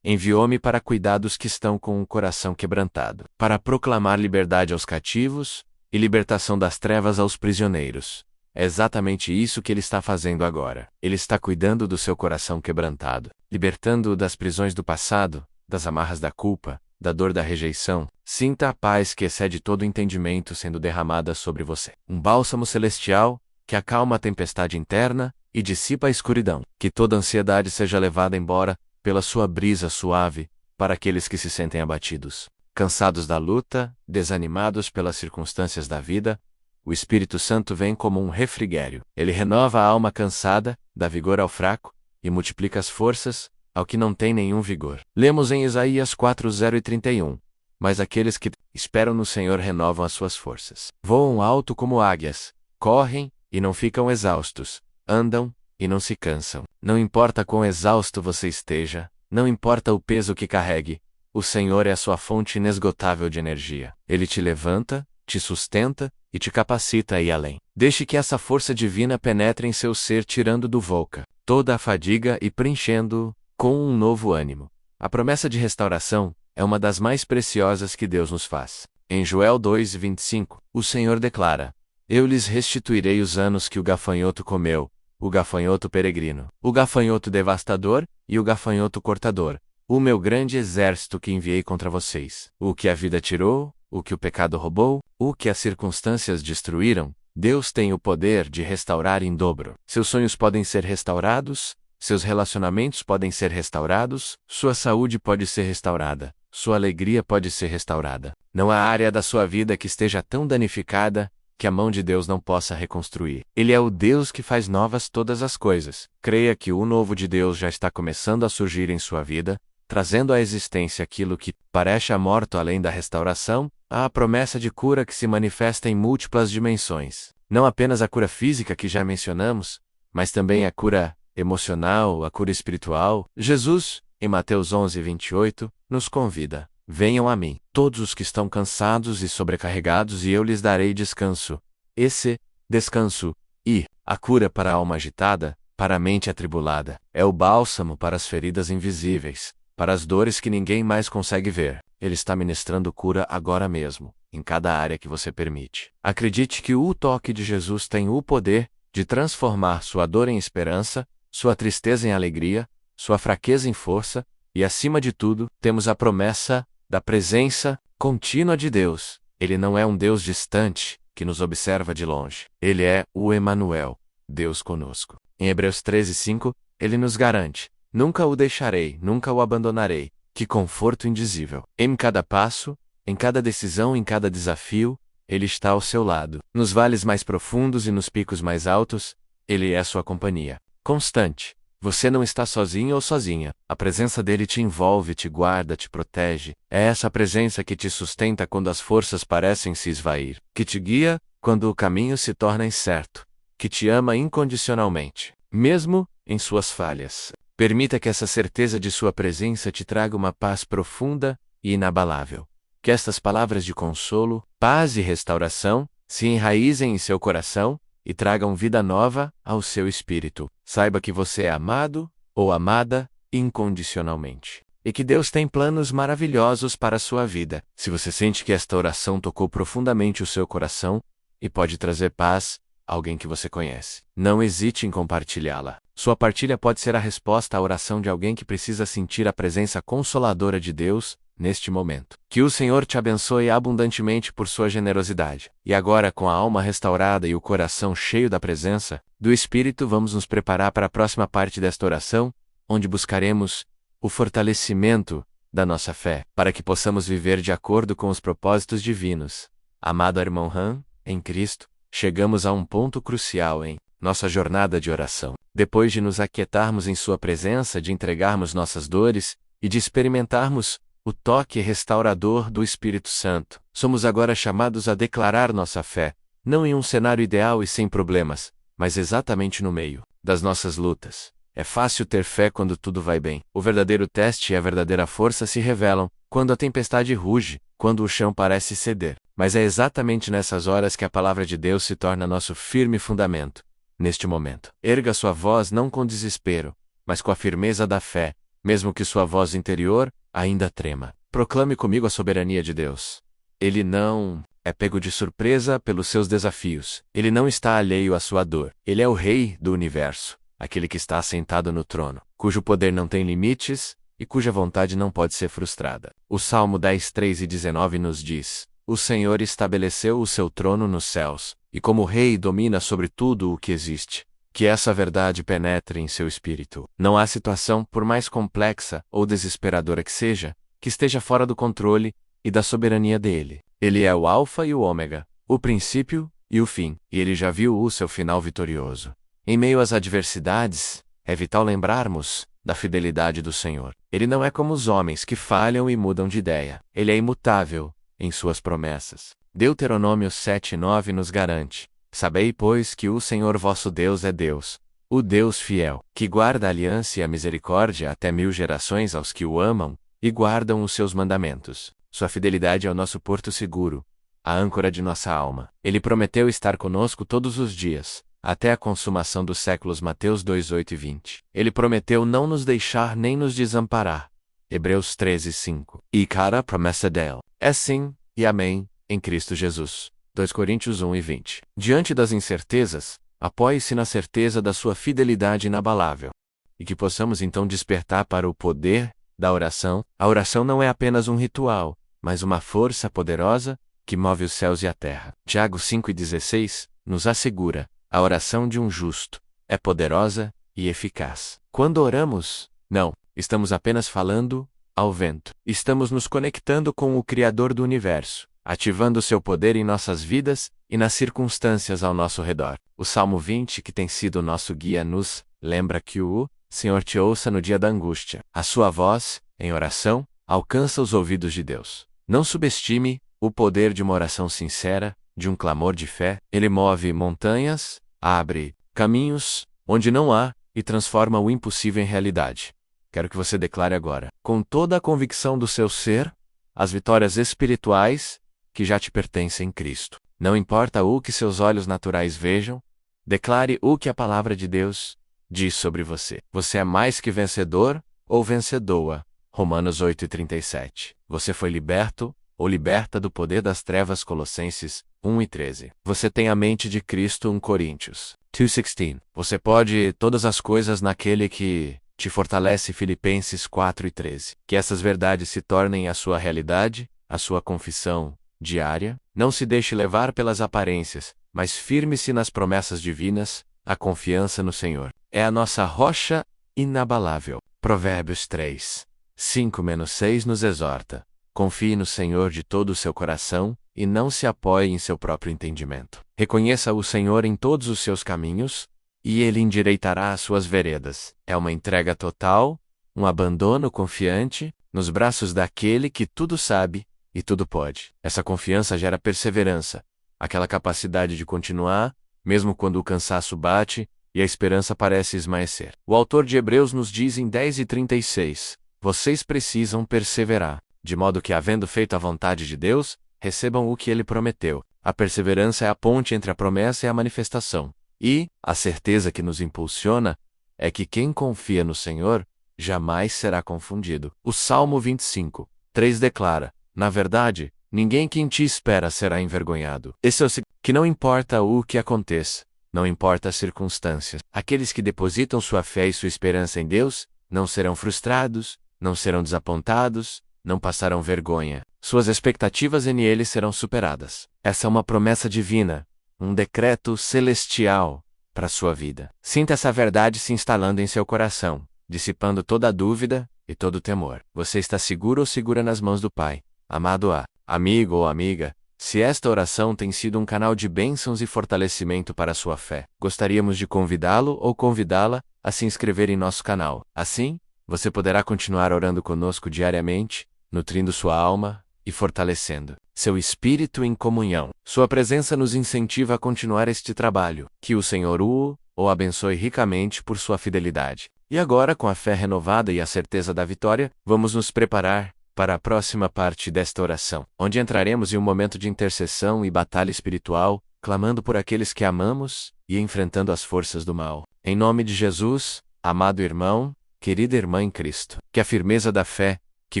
Enviou-me para cuidar dos que estão com o coração quebrantado, para proclamar liberdade aos cativos e libertação das trevas aos prisioneiros. É exatamente isso que Ele está fazendo agora. Ele está cuidando do seu coração quebrantado, libertando-o das prisões do passado, das amarras da culpa, da dor da rejeição. Sinta a paz que excede todo entendimento sendo derramada sobre você. Um bálsamo celestial que acalma a tempestade interna e dissipa a escuridão. Que toda ansiedade seja levada embora pela sua brisa suave para aqueles que se sentem abatidos, cansados da luta, desanimados pelas circunstâncias da vida. O Espírito Santo vem como um refrigério. Ele renova a alma cansada, dá vigor ao fraco e multiplica as forças ao que não tem nenhum vigor. Lemos em Isaías 4:0-31. Mas aqueles que esperam no Senhor renovam as suas forças. Voam alto como águias, correm e não ficam exaustos, andam e não se cansam. Não importa quão exausto você esteja, não importa o peso que carregue, o Senhor é a sua fonte inesgotável de energia. Ele te levanta, te sustenta e te capacita a ir além. Deixe que essa força divina penetre em seu ser, tirando do voca toda a fadiga e preenchendo-o com um novo ânimo. A promessa de restauração é uma das mais preciosas que Deus nos faz. Em Joel 2:25, o Senhor declara: Eu lhes restituirei os anos que o gafanhoto comeu, o gafanhoto peregrino, o gafanhoto devastador e o gafanhoto cortador, o meu grande exército que enviei contra vocês. O que a vida tirou, o que o pecado roubou, o que as circunstâncias destruíram, Deus tem o poder de restaurar em dobro. Seus sonhos podem ser restaurados, seus relacionamentos podem ser restaurados, sua saúde pode ser restaurada, sua alegria pode ser restaurada. Não há área da sua vida que esteja tão danificada que a mão de Deus não possa reconstruir. Ele é o Deus que faz novas todas as coisas. Creia que o novo de Deus já está começando a surgir em sua vida, trazendo à existência aquilo que parece morto além da restauração, há a promessa de cura que se manifesta em múltiplas dimensões. Não apenas a cura física que já mencionamos, mas também a cura emocional, a cura espiritual. Jesus, em Mateus 11:28, nos convida: venham a mim, todos os que estão cansados e sobrecarregados, e eu lhes darei descanso. Esse descanso e a cura para a alma agitada, para a mente atribulada, é o bálsamo para as feridas invisíveis, para as dores que ninguém mais consegue ver. Ele está ministrando cura agora mesmo, em cada área que você permite. Acredite que o toque de Jesus tem o poder de transformar sua dor em esperança, sua tristeza em alegria, sua fraqueza em força, e acima de tudo, temos a promessa da presença contínua de Deus. Ele não é um Deus distante, que nos observa de longe. Ele é o Emanuel, Deus conosco. Em Hebreus 13:5, ele nos garante: nunca o deixarei, nunca o abandonarei. Que conforto indizível! Em cada passo, em cada decisão, em cada desafio, ele está ao seu lado. Nos vales mais profundos e nos picos mais altos, ele é sua companhia constante. Você não está sozinho ou sozinha. A presença dele te envolve, te guarda, te protege. É essa presença que te sustenta quando as forças parecem se esvair, que te guia quando o caminho se torna incerto, que te ama incondicionalmente, mesmo em suas falhas. Permita que essa certeza de sua presença te traga uma paz profunda e inabalável. Que estas palavras de consolo, paz e restauração se enraizem em seu coração e tragam vida nova ao seu espírito. Saiba que você é amado ou amada incondicionalmente, e que Deus tem planos maravilhosos para a sua vida. Se você sente que esta oração tocou profundamente o seu coração e pode trazer paz a alguém que você conhece, não hesite em compartilhá-la. Sua partilha pode ser a resposta à oração de alguém que precisa sentir a presença consoladora de Deus neste momento. Que o Senhor te abençoe abundantemente por sua generosidade. E agora, com a alma restaurada e o coração cheio da presença do Espírito, vamos nos preparar para a próxima parte desta oração, onde buscaremos o fortalecimento da nossa fé, para que possamos viver de acordo com os propósitos divinos. Amado irmão Han, em Cristo, chegamos a um ponto crucial em nossa jornada de oração. Depois de nos aquietarmos em sua presença, de entregarmos nossas dores e de experimentarmos o toque restaurador do Espírito Santo, somos agora chamados a declarar nossa fé, não em um cenário ideal e sem problemas, mas exatamente no meio das nossas lutas. É fácil ter fé quando tudo vai bem. O verdadeiro teste e a verdadeira força se revelam quando a tempestade ruge, quando o chão parece ceder. Mas é exatamente nessas horas que a palavra de Deus se torna nosso firme fundamento. Neste momento, erga sua voz não com desespero, mas com a firmeza da fé, mesmo que sua voz interior ainda trema. Proclame comigo a soberania de Deus. Ele não é pego de surpresa pelos seus desafios. Ele não está alheio à sua dor. Ele é o Rei do universo, aquele que está assentado no trono, cujo poder não tem limites e cuja vontade não pode ser frustrada. O Salmo 10:3-19 nos diz: o Senhor estabeleceu o seu trono nos céus, e como Rei domina sobre tudo o que existe. Que essa verdade penetre em seu espírito. Não há situação, por mais complexa ou desesperadora que seja, que esteja fora do controle e da soberania dele. Ele é o Alfa e o Ômega, o princípio e o fim, e ele já viu o seu final vitorioso. Em meio às adversidades, é vital lembrarmos da fidelidade do Senhor. Ele não é como os homens que falham e mudam de ideia. Ele é imutável em suas promessas. Deuteronômio 7:9 nos garante: sabei, pois, que o Senhor vosso Deus é Deus, o Deus fiel, que guarda a aliança e a misericórdia até 1000 gerações aos que o amam e guardam os seus mandamentos. Sua fidelidade é o nosso porto seguro, a âncora de nossa alma. Ele prometeu estar conosco todos os dias, até a consumação dos séculos. Mateus 2:8-20. Ele prometeu não nos deixar nem nos desamparar. Hebreus 13:5. E cada promessa dele é sim e amém, em Cristo Jesus. 2 Coríntios 1:20. Diante das incertezas, apoie-se na certeza da sua fidelidade inabalável. E que possamos então despertar para o poder da oração. A oração não é apenas um ritual, mas uma força poderosa que move os céus e a terra. Tiago 5,16 nos assegura: a oração de um justo é poderosa e eficaz. Quando oramos, não estamos apenas falando ao vento. Estamos nos conectando com o Criador do Universo, ativando seu poder em nossas vidas e nas circunstâncias ao nosso redor. O Salmo 20, que tem sido nosso guia, nos lembra que o Senhor te ouça no dia da angústia. A sua voz, em oração, alcança os ouvidos de Deus. Não subestime o poder de uma oração sincera, de um clamor de fé. Ele move montanhas, abre caminhos onde não há e transforma o impossível em realidade. Quero que você declare agora, com toda a convicção do seu ser, as vitórias espirituais que já te pertencem em Cristo. Não importa o que seus olhos naturais vejam, declare o que a palavra de Deus diz sobre você. Você é mais que vencedor ou vencedora. Romanos 8,37. Você foi liberto ou liberta do poder das trevas. Colossenses 1,13. Você tem a mente de Cristo. 1 Coríntios 2,16. Você pode todas as coisas naquele que te fortalece. Filipenses 4,13. Que essas verdades se tornem a sua realidade, a sua confissão diária. Não se deixe levar pelas aparências, mas firme-se nas promessas divinas. A confiança no Senhor é a nossa rocha inabalável. Provérbios 3, 5-6 nos exorta: confie no Senhor de todo o seu coração e não se apoie em seu próprio entendimento. Reconheça o Senhor em todos os seus caminhos e Ele endireitará as suas veredas. É uma entrega total, um abandono confiante nos braços daquele que tudo sabe e tudo pode. Essa confiança gera perseverança, aquela capacidade de continuar, mesmo quando o cansaço bate e a esperança parece esmaecer. O autor de Hebreus nos diz em 10:36, vocês precisam perseverar, de modo que, havendo feito a vontade de Deus, recebam o que Ele prometeu. A perseverança é a ponte entre a promessa e a manifestação. E a certeza que nos impulsiona é que quem confia no Senhor jamais será confundido. O Salmo 25:3 declara: na verdade, ninguém que em ti espera será envergonhado. Esse é o que não importa o que aconteça, não importa as circunstâncias. Aqueles que depositam sua fé e sua esperança em Deus não serão frustrados, não serão desapontados, não passarão vergonha. Suas expectativas em Ele serão superadas. Essa é uma promessa divina, um decreto celestial para sua vida. Sinta essa verdade se instalando em seu coração, dissipando toda a dúvida e todo o temor. Você está seguro ou segura nas mãos do Pai. Amado amigo ou amiga, se esta oração tem sido um canal de bênçãos e fortalecimento para a sua fé, gostaríamos de convidá-lo ou convidá-la a se inscrever em nosso canal. Assim, você poderá continuar orando conosco diariamente, nutrindo sua alma e fortalecendo seu espírito em comunhão. Sua presença nos incentiva a continuar este trabalho. Que o Senhor o abençoe ricamente por sua fidelidade. E agora, com a fé renovada e a certeza da vitória, vamos nos preparar para a próxima parte desta oração, onde entraremos em um momento de intercessão e batalha espiritual, clamando por aqueles que amamos e enfrentando as forças do mal. Em nome de Jesus, amado irmão, querida irmã em Cristo, que a firmeza da fé que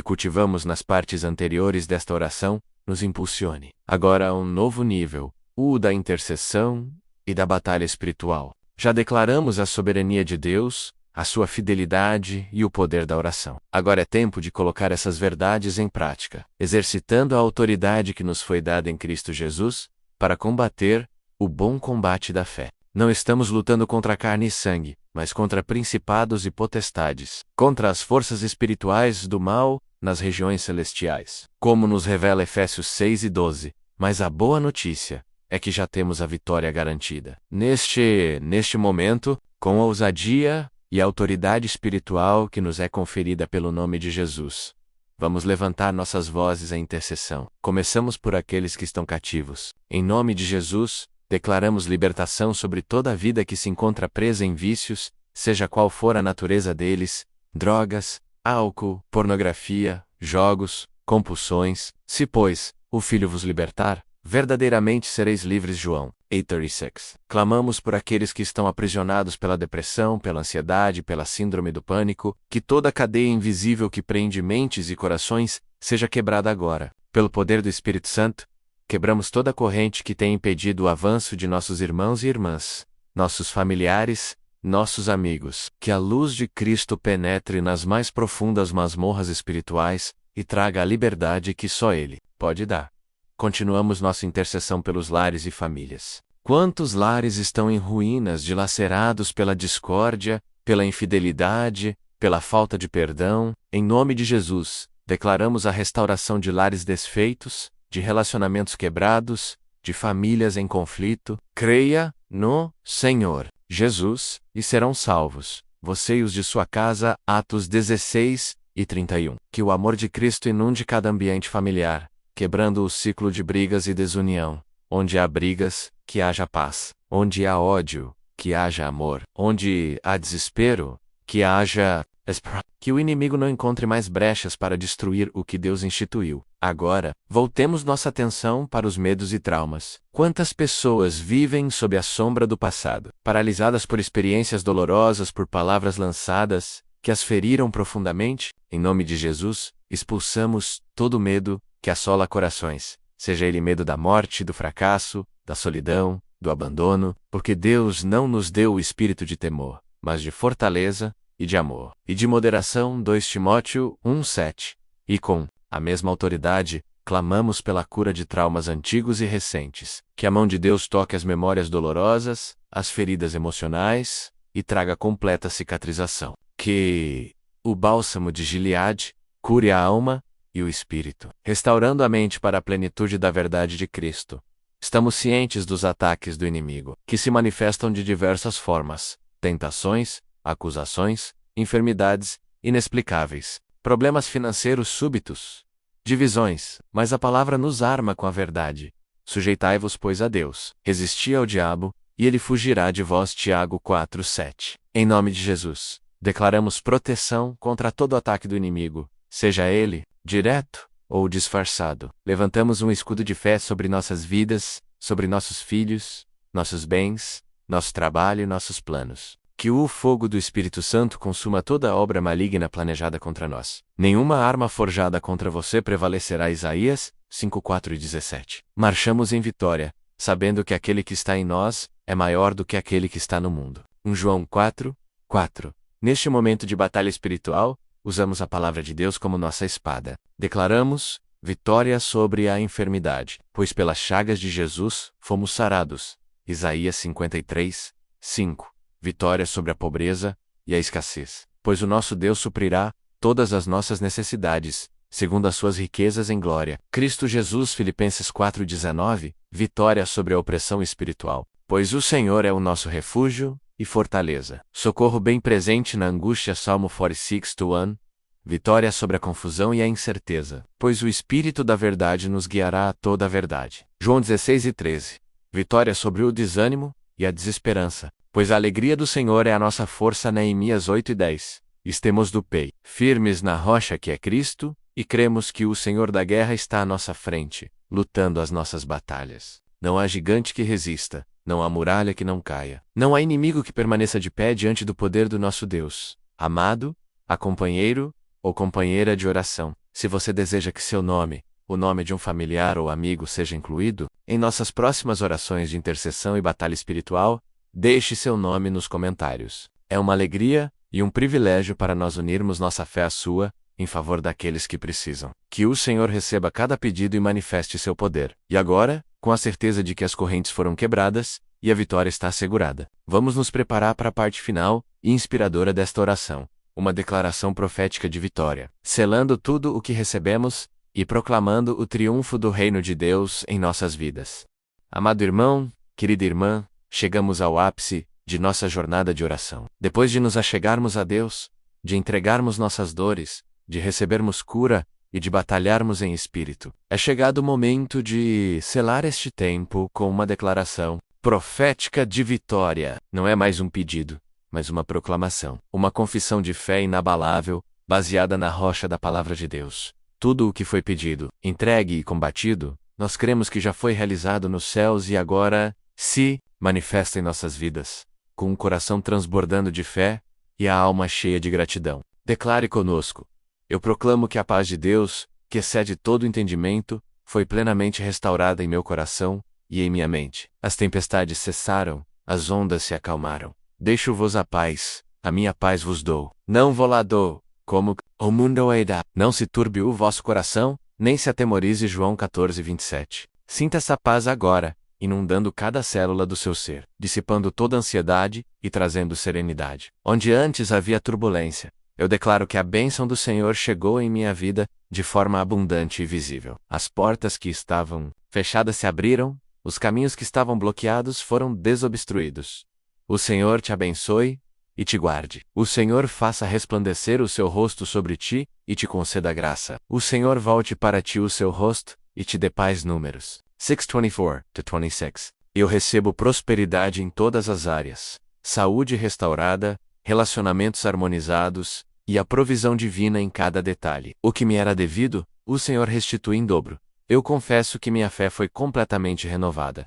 cultivamos nas partes anteriores desta oração nos impulsione agora a um novo nível, o da intercessão e da batalha espiritual. Já declaramos a soberania de Deus, a sua fidelidade e o poder da oração. Agora é tempo de colocar essas verdades em prática, exercitando a autoridade que nos foi dada em Cristo Jesus, para combater o bom combate da fé. Não estamos lutando contra carne e sangue, mas contra principados e potestades, contra as forças espirituais do mal nas regiões celestiais. Como nos revela Efésios 6:12, mas a boa notícia é que já temos a vitória garantida. Neste momento, com ousadia e a autoridade espiritual que nos é conferida pelo nome de Jesus, vamos levantar nossas vozes à intercessão. Começamos por aqueles que estão cativos. Em nome de Jesus, declaramos libertação sobre toda a vida que se encontra presa em vícios, seja qual for a natureza deles: drogas, álcool, pornografia, jogos, compulsões. Se, pois, o Filho vos libertar, verdadeiramente sereis livres. João 8:36. Clamamos por aqueles que estão aprisionados pela depressão, pela ansiedade, pela síndrome do pânico, que toda a cadeia invisível que prende mentes e corações seja quebrada agora. Pelo poder do Espírito Santo, quebramos toda a corrente que tem impedido o avanço de nossos irmãos e irmãs, nossos familiares, nossos amigos. Que a luz de Cristo penetre nas mais profundas masmorras espirituais, e traga a liberdade que só Ele pode dar. Continuamos nossa intercessão pelos lares e famílias. Quantos lares estão em ruínas, dilacerados pela discórdia, pela infidelidade, pela falta de perdão? Em nome de Jesus, declaramos a restauração de lares desfeitos, de relacionamentos quebrados, de famílias em conflito. Creia no Senhor Jesus e serão salvos, você e os de sua casa. Atos 16:31. Que o amor de Cristo inunde cada ambiente familiar, quebrando o ciclo de brigas e desunião. Onde há brigas, que haja paz. Onde há ódio, que haja amor. Onde há desespero, que haja esperança. Que o inimigo não encontre mais brechas para destruir o que Deus instituiu. Agora, voltemos nossa atenção para os medos e traumas. Quantas pessoas vivem sob a sombra do passado, paralisadas por experiências dolorosas, por palavras lançadas, que as feriram profundamente? Em nome de Jesus, expulsamos todo medo que assola corações, seja ele medo da morte, do fracasso, da solidão, do abandono, porque Deus não nos deu o espírito de temor, mas de fortaleza, e de amor, e de moderação. 2 Timóteo 1:7. E com a mesma autoridade, clamamos pela cura de traumas antigos e recentes, que a mão de Deus toque as memórias dolorosas, as feridas emocionais, e traga completa cicatrização. Que o bálsamo de Gileade cure a alma e o espírito, restaurando a mente para a plenitude da verdade de Cristo. Estamos cientes dos ataques do inimigo, que se manifestam de diversas formas: tentações, acusações, enfermidades inexplicáveis, problemas financeiros súbitos, divisões, mas a palavra nos arma com a verdade. Sujeitai-vos, pois, a Deus, resisti ao diabo, e ele fugirá de vós. Tiago 4:7. Em nome de Jesus, declaramos proteção contra todo ataque do inimigo, seja ele direto ou disfarçado. Levantamos um escudo de fé sobre nossas vidas, sobre nossos filhos, nossos bens, nosso trabalho e nossos planos. Que o fogo do Espírito Santo consuma toda a obra maligna planejada contra nós. Nenhuma arma forjada contra você prevalecerá. Isaías 5:4-17. Marchamos em vitória, sabendo que aquele que está em nós é maior do que aquele que está no mundo. 1 João 4:4. Neste momento de batalha espiritual, usamos a palavra de Deus como nossa espada. Declaramos vitória sobre a enfermidade, pois pelas chagas de Jesus fomos sarados. Isaías 53:5. Vitória sobre a pobreza e a escassez, pois o nosso Deus suprirá todas as nossas necessidades, segundo as suas riquezas em glória. Cristo Jesus. Filipenses 4:19. Vitória sobre a opressão espiritual, pois o Senhor é o nosso refúgio e fortaleza, socorro bem presente na angústia. Salmo 46:1. Vitória sobre a confusão e a incerteza, pois o Espírito da verdade nos guiará a toda a verdade. João 16:13. Vitória sobre o desânimo e a desesperança, pois a alegria do Senhor é a nossa força. Neemias 8:10. Estemos do pé, firmes na rocha que é Cristo, e cremos que o Senhor da guerra está à nossa frente, lutando as nossas batalhas. Não há gigante que resista, não há muralha que não caia, não há inimigo que permaneça de pé diante do poder do nosso Deus. Amado, a companheiro ou companheira de oração, se você deseja que seu nome, o nome de um familiar ou amigo seja incluído em nossas próximas orações de intercessão e batalha espiritual, deixe seu nome nos comentários. É uma alegria e um privilégio para nós unirmos nossa fé à sua, em favor daqueles que precisam. Que o Senhor receba cada pedido e manifeste seu poder. E agora, com a certeza de que as correntes foram quebradas e a vitória está assegurada, vamos nos preparar para a parte final e inspiradora desta oração, uma declaração profética de vitória, selando tudo o que recebemos e proclamando o triunfo do reino de Deus em nossas vidas. Amado irmão, querida irmã, chegamos ao ápice de nossa jornada de oração. Depois de nos achegarmos a Deus, de entregarmos nossas dores, de recebermos cura e de batalharmos em espírito, é chegado o momento de selar este tempo com uma declaração profética de vitória. Não é mais um pedido, mas uma proclamação, uma confissão de fé inabalável, baseada na rocha da palavra de Deus. Tudo o que foi pedido, entregue e combatido, nós cremos que já foi realizado nos céus e agora se manifesta em nossas vidas, com um coração transbordando de fé e a alma cheia de gratidão. Declare conosco: eu proclamo que a paz de Deus, que excede todo entendimento, foi plenamente restaurada em meu coração e em minha mente. As tempestades cessaram, as ondas se acalmaram. Deixo-vos a paz, a minha paz vos dou. Não vou lá dou, como o mundo é da. Não se turbe o vosso coração, nem se atemorize. João 14:27. Sinta essa paz agora, inundando cada célula do seu ser, dissipando toda ansiedade e trazendo serenidade. Onde antes havia turbulência, eu declaro que a bênção do Senhor chegou em minha vida de forma abundante e visível. As portas que estavam fechadas se abriram, os caminhos que estavam bloqueados foram desobstruídos. O Senhor te abençoe e te guarde. O Senhor faça resplandecer o seu rosto sobre ti e te conceda graça. O Senhor volte para ti o seu rosto e te dê paz. Números 6:24-26. Eu recebo prosperidade em todas as áreas, saúde restaurada, relacionamentos harmonizados e a provisão divina em cada detalhe. O que me era devido, o Senhor restitui em dobro. Eu confesso que minha fé foi completamente renovada.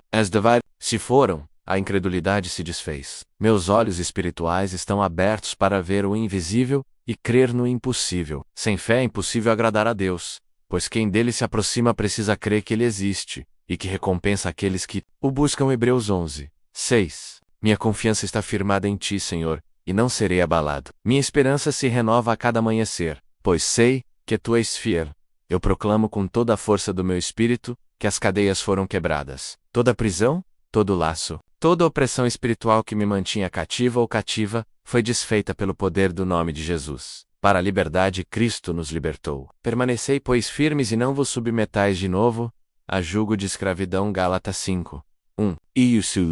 Se foram, a incredulidade se desfez. Meus olhos espirituais estão abertos para ver o invisível e crer no impossível. Sem fé é impossível agradar a Deus, pois quem dele se aproxima precisa crer que ele existe e que recompensa aqueles que o buscam. Hebreus 11:6. Minha confiança está firmada em ti, Senhor, e não serei abalado. Minha esperança se renova a cada amanhecer, pois sei que tu és fiel. Eu proclamo com toda a força do meu espírito que as cadeias foram quebradas. Toda prisão, todo laço, toda opressão espiritual que me mantinha cativo ou cativa, foi desfeita pelo poder do nome de Jesus. Para a liberdade, Cristo nos libertou. Permanecei, pois, firmes e não vos submetais de novo a jugo de escravidão. Gálatas 5:1. E o seu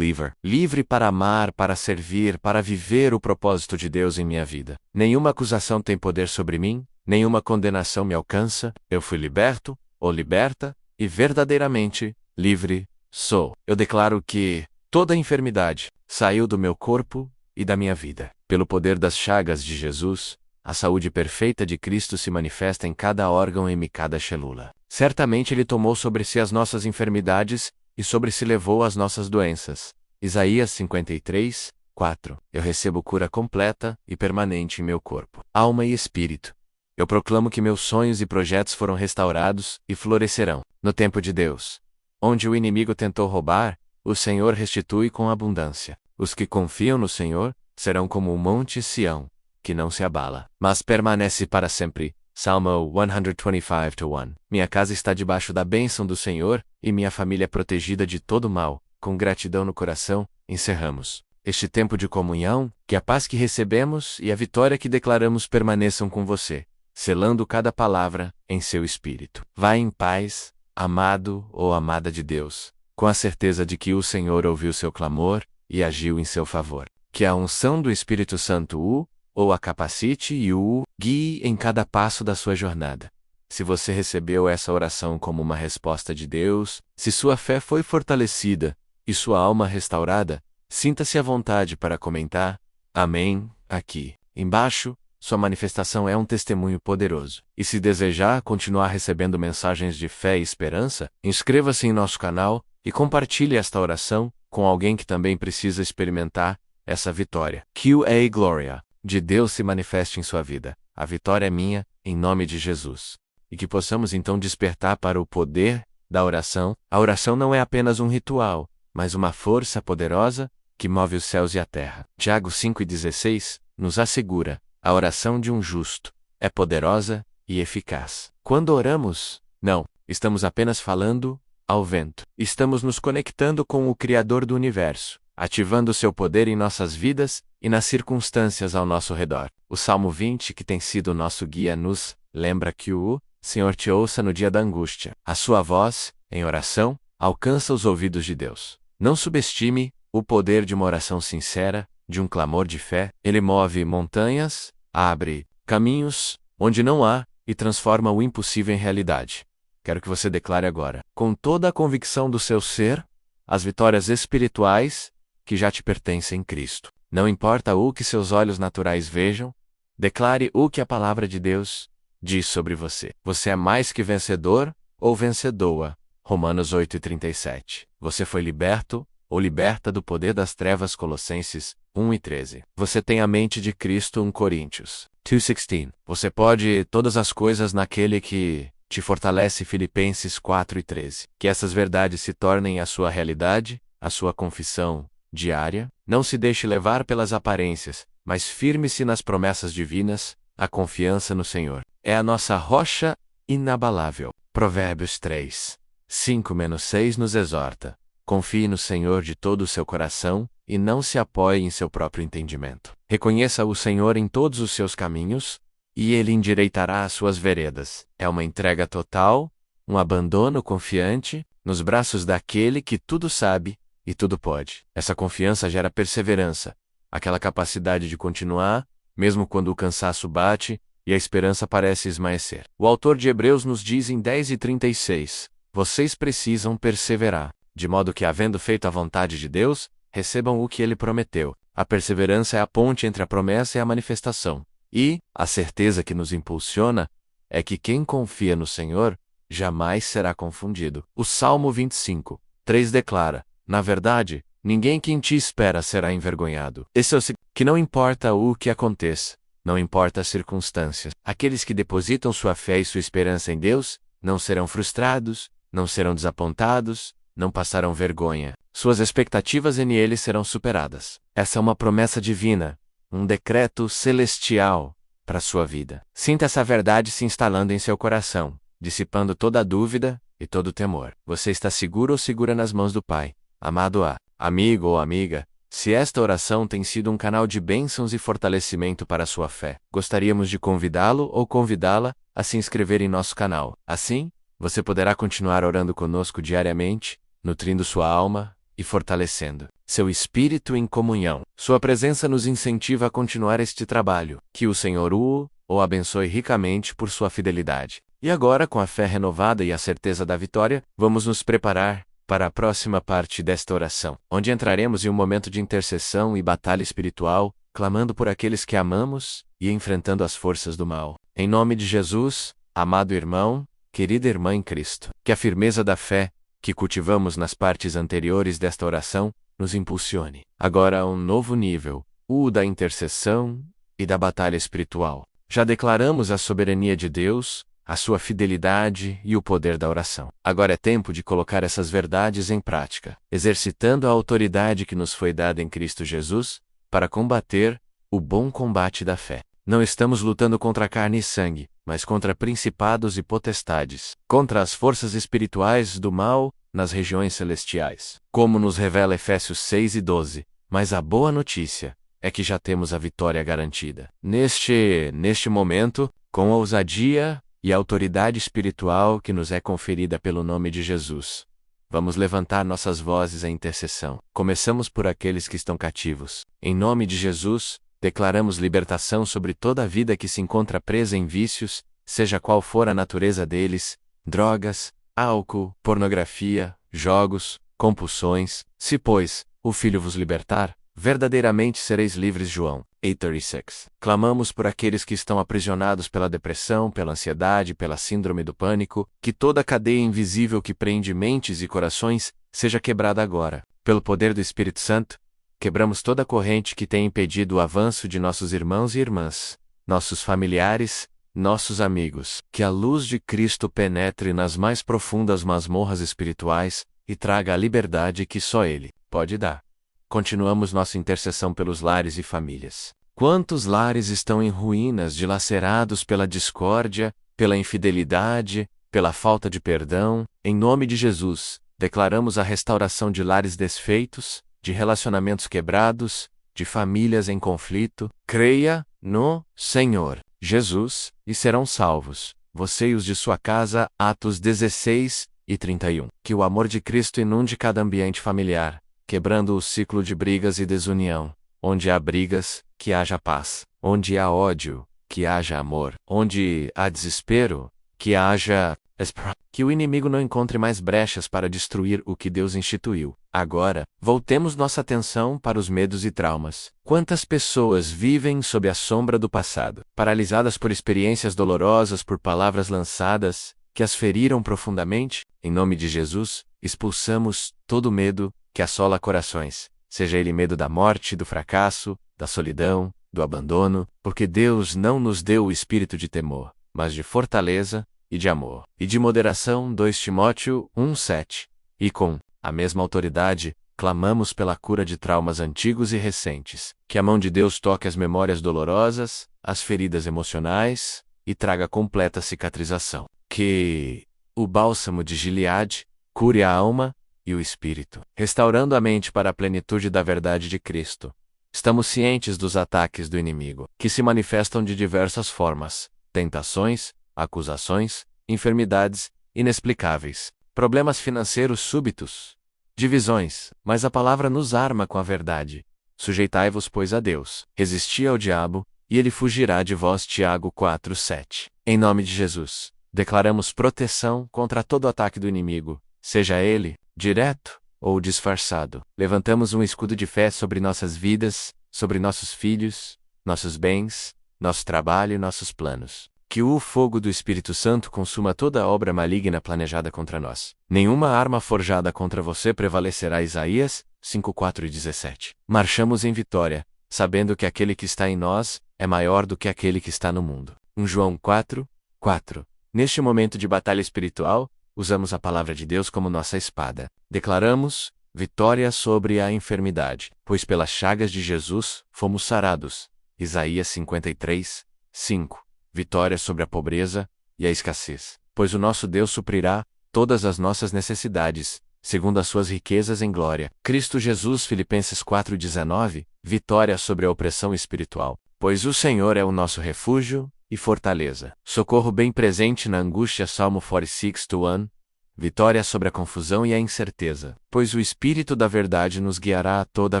livre para amar, para servir, para viver o propósito de Deus em minha vida. Nenhuma acusação tem poder sobre mim, nenhuma condenação me alcança. Eu fui liberto, ou liberta, e verdadeiramente livre sou. Eu declaro que toda enfermidade saiu do meu corpo e da minha vida. Pelo poder das chagas de Jesus, a saúde perfeita de Cristo se manifesta em cada órgão e em cada célula. Certamente Ele tomou sobre si as nossas enfermidades e sobre si levou as nossas doenças. Isaías 53:4. Eu recebo cura completa e permanente em meu corpo, alma e espírito. Eu proclamo que meus sonhos e projetos foram restaurados e florescerão. No tempo de Deus, onde o inimigo tentou roubar, o Senhor restitui com abundância. Os que confiam no Senhor serão como o monte Sião, que não se abala, mas permanece para sempre. Salmo 125:1. Minha casa está debaixo da bênção do Senhor, e minha família é protegida de todo mal. Com gratidão no coração, encerramos este tempo de comunhão. Que a paz que recebemos e a vitória que declaramos permaneçam com você, selando cada palavra em seu espírito. Vá em paz, amado ou amada de Deus, com a certeza de que o Senhor ouviu seu clamor e agiu em seu favor. Que a unção do Espírito Santo ou a capacite e o guie em cada passo da sua jornada. Se você recebeu essa oração como uma resposta de Deus, se sua fé foi fortalecida e sua alma restaurada, sinta-se à vontade para comentar Amém aqui embaixo. Sua manifestação é um testemunho poderoso. E se desejar continuar recebendo mensagens de fé e esperança, inscreva-se em nosso canal e compartilhe esta oração com alguém que também precisa experimentar essa vitória. Que a glória de Deus se manifeste em sua vida. A vitória é minha, em nome de Jesus. E que possamos então despertar para o poder da oração. A oração não é apenas um ritual, mas uma força poderosa que move os céus e a terra. Tiago 5:16 nos assegura: a oração de um justo é poderosa e eficaz. Quando oramos, não estamos apenas falando ao vento. Estamos nos conectando com o Criador do Universo, ativando seu poder em nossas vidas e nas circunstâncias ao nosso redor. O Salmo 20, que tem sido nosso guia, nos lembra que o Senhor te ouça no dia da angústia. A sua voz, em oração, alcança os ouvidos de Deus. Não subestime o poder de uma oração sincera, de um clamor de fé. Ele move montanhas, abre caminhos onde não há e transforma o impossível em realidade. Quero que você declare agora, com toda a convicção do seu ser, as vitórias espirituais que já te pertencem em Cristo. Não importa o que seus olhos naturais vejam, declare o que a palavra de Deus diz sobre você. Você é mais que vencedor ou vencedora. Romanos 8:37. Você foi liberto ou liberta do poder das trevas. Colossenses 1:13. Você tem a mente de Cristo. 1 Coríntios 2:16. Você pode todas as coisas naquele que te fortalece. Filipenses 4:13. Que essas verdades se tornem a sua realidade, a sua confissão diária. Não se deixe levar pelas aparências, mas firme-se nas promessas divinas. A confiança no Senhor é a nossa rocha inabalável. Provérbios 3, 5-6 nos exorta: confie no Senhor de todo o seu coração e não se apoie em seu próprio entendimento. Reconheça o Senhor em todos os seus caminhos, e Ele endireitará as suas veredas. É uma entrega total, um abandono confiante, nos braços daquele que tudo sabe e tudo pode. Essa confiança gera perseverança, aquela capacidade de continuar, mesmo quando o cansaço bate e a esperança parece esmaecer. O autor de Hebreus nos diz em 10:36: vocês precisam perseverar, de modo que, havendo feito a vontade de Deus, recebam o que Ele prometeu. A perseverança é a ponte entre a promessa e a manifestação. E a certeza que nos impulsiona é que quem confia no Senhor jamais será confundido. O Salmo 25:3 declara: na verdade, ninguém que em ti espera será envergonhado. Esse é o que não importa o que aconteça, não importa as circunstâncias. Aqueles que depositam sua fé e sua esperança em Deus não serão frustrados, não serão desapontados, não passarão vergonha. Suas expectativas nele serão superadas. Essa é uma promessa divina, um decreto celestial para sua vida. Sinta essa verdade se instalando em seu coração, dissipando toda a dúvida e todo o temor. Você está seguro ou segura nas mãos do Pai. Amado amigo ou amiga, se esta oração tem sido um canal de bênçãos e fortalecimento para a sua fé, gostaríamos de convidá-lo ou convidá-la a se inscrever em nosso canal. Assim, você poderá continuar orando conosco diariamente, nutrindo sua alma e fortalecendo seu espírito em comunhão. Sua presença nos incentiva a continuar este trabalho. Que o Senhor o abençoe ricamente por sua fidelidade. E agora, com a fé renovada e a certeza da vitória, vamos nos preparar para a próxima parte desta oração, onde entraremos em um momento de intercessão e batalha espiritual, clamando por aqueles que amamos e enfrentando as forças do mal. Em nome de Jesus, amado irmão, querida irmã em Cristo, que a firmeza da fé que cultivamos nas partes anteriores desta oração nos impulsione agora a um novo nível, o da intercessão e da batalha espiritual. Já declaramos a soberania de Deus, a sua fidelidade e o poder da oração. Agora é tempo de colocar essas verdades em prática, exercitando a autoridade que nos foi dada em Cristo Jesus para combater o bom combate da fé. Não estamos lutando contra carne e sangue, mas contra principados e potestades, contra as forças espirituais do mal nas regiões celestiais. Como nos revela Efésios 6:12, mas a boa notícia é que já temos a vitória garantida. Neste momento, com a ousadia e a autoridade espiritual que nos é conferida pelo nome de Jesus, vamos levantar nossas vozes em intercessão. Começamos por aqueles que estão cativos. Em nome de Jesus, declaramos libertação sobre toda a vida que se encontra presa em vícios, seja qual for a natureza deles: drogas, álcool, pornografia, jogos, compulsões. Se, pois, o Filho vos libertar, verdadeiramente sereis livres. João 8:36. Clamamos por aqueles que estão aprisionados pela depressão, pela ansiedade, pela síndrome do pânico, que toda a cadeia invisível que prende mentes e corações seja quebrada agora. Pelo poder do Espírito Santo, quebramos toda a corrente que tem impedido o avanço de nossos irmãos e irmãs, nossos familiares, nossos amigos. Que a luz de Cristo penetre nas mais profundas masmorras espirituais e traga a liberdade que só Ele pode dar. Continuamos nossa intercessão pelos lares e famílias. Quantos lares estão em ruínas, dilacerados pela discórdia, pela infidelidade, pela falta de perdão? Em nome de Jesus, declaramos a restauração de lares desfeitos, de relacionamentos quebrados, de famílias em conflito. Creia no Senhor Jesus e serão salvos, você e os de sua casa. Atos 16:31. Que o amor de Cristo inunde cada ambiente familiar, quebrando o ciclo de brigas e desunião. Onde há brigas, que haja paz. Onde há ódio, que haja amor. Onde há desespero, que haja esperança. Que o inimigo não encontre mais brechas para destruir o que Deus instituiu. Agora, voltemos nossa atenção para os medos e traumas. Quantas pessoas vivem sob a sombra do passado, paralisadas por experiências dolorosas, por palavras lançadas que as feriram profundamente? Em nome de Jesus, expulsamos todo medo que assola corações, seja ele medo da morte, do fracasso, da solidão, do abandono, porque Deus não nos deu o espírito de temor, mas de fortaleza e de amor e de moderação. 2 Timóteo 1:7. E com a mesma autoridade, clamamos pela cura de traumas antigos e recentes. Que a mão de Deus toque as memórias dolorosas, as feridas emocionais e traga completa cicatrização. Que o bálsamo de Gileade cure a alma e o espírito, restaurando a mente para a plenitude da verdade de Cristo. Estamos cientes dos ataques do inimigo, que se manifestam de diversas formas: tentações, acusações, enfermidades inexplicáveis, problemas financeiros súbitos, divisões, mas a palavra nos arma com a verdade. Sujeitai-vos, pois, a Deus, resisti ao diabo, e ele fugirá de vós. Tiago 4:7. Em nome de Jesus, declaramos proteção contra todo ataque do inimigo, seja ele direto ou disfarçado. Levantamos um escudo de fé sobre nossas vidas, sobre nossos filhos, nossos bens, nosso trabalho e nossos planos. Que o fogo do Espírito Santo consuma toda a obra maligna planejada contra nós. Nenhuma arma forjada contra você prevalecerá. Isaías 5:4-17. Marchamos em vitória, sabendo que aquele que está em nós é maior do que aquele que está no mundo. 1 João 4:4. Neste momento de batalha espiritual, usamos a palavra de Deus como nossa espada. Declaramos vitória sobre a enfermidade, pois pelas chagas de Jesus fomos sarados. Isaías 53:5. Vitória sobre a pobreza e a escassez, pois o nosso Deus suprirá todas as nossas necessidades, segundo as suas riquezas em glória. Cristo Jesus. Filipenses 4:19. Vitória sobre a opressão espiritual, pois o Senhor é o nosso refúgio e fortaleza. Socorro bem presente na angústia. Salmo 46:1. Vitória sobre a confusão e a incerteza, pois o Espírito da verdade nos guiará a toda a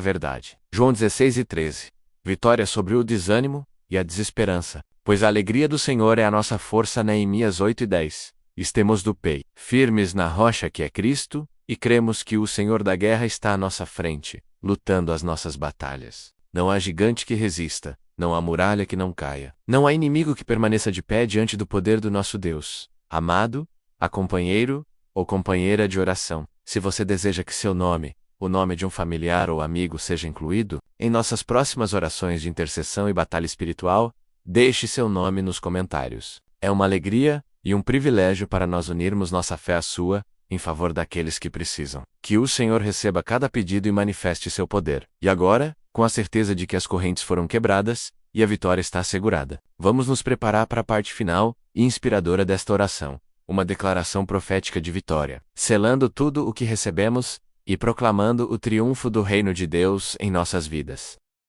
verdade. João 16:13. Vitória sobre o desânimo e a desesperança, pois a alegria do Senhor é a nossa força. Neemias 8:10. Estemos do pé, firmes na rocha que é Cristo, e cremos que o Senhor da guerra está à nossa frente, lutando as nossas batalhas. Não há gigante que resista, não há muralha que não caia, não há inimigo que permaneça de pé diante do poder do nosso Deus. Amado, companheiro ou companheira de oração, se você deseja que seu nome, o nome de um familiar ou amigo seja incluído em nossas próximas orações de intercessão e batalha espiritual, deixe seu nome nos comentários. É uma alegria e um privilégio para nós unirmos nossa fé à sua, em favor daqueles que precisam. Que o Senhor receba cada pedido e manifeste seu poder. E agora, com a certeza de que as correntes foram quebradas e a vitória está assegurada, vamos nos preparar para a parte final e inspiradora desta oração, uma declaração profética de vitória, selando tudo o que recebemos e proclamando o triunfo do reino de Deus em nossas vidas.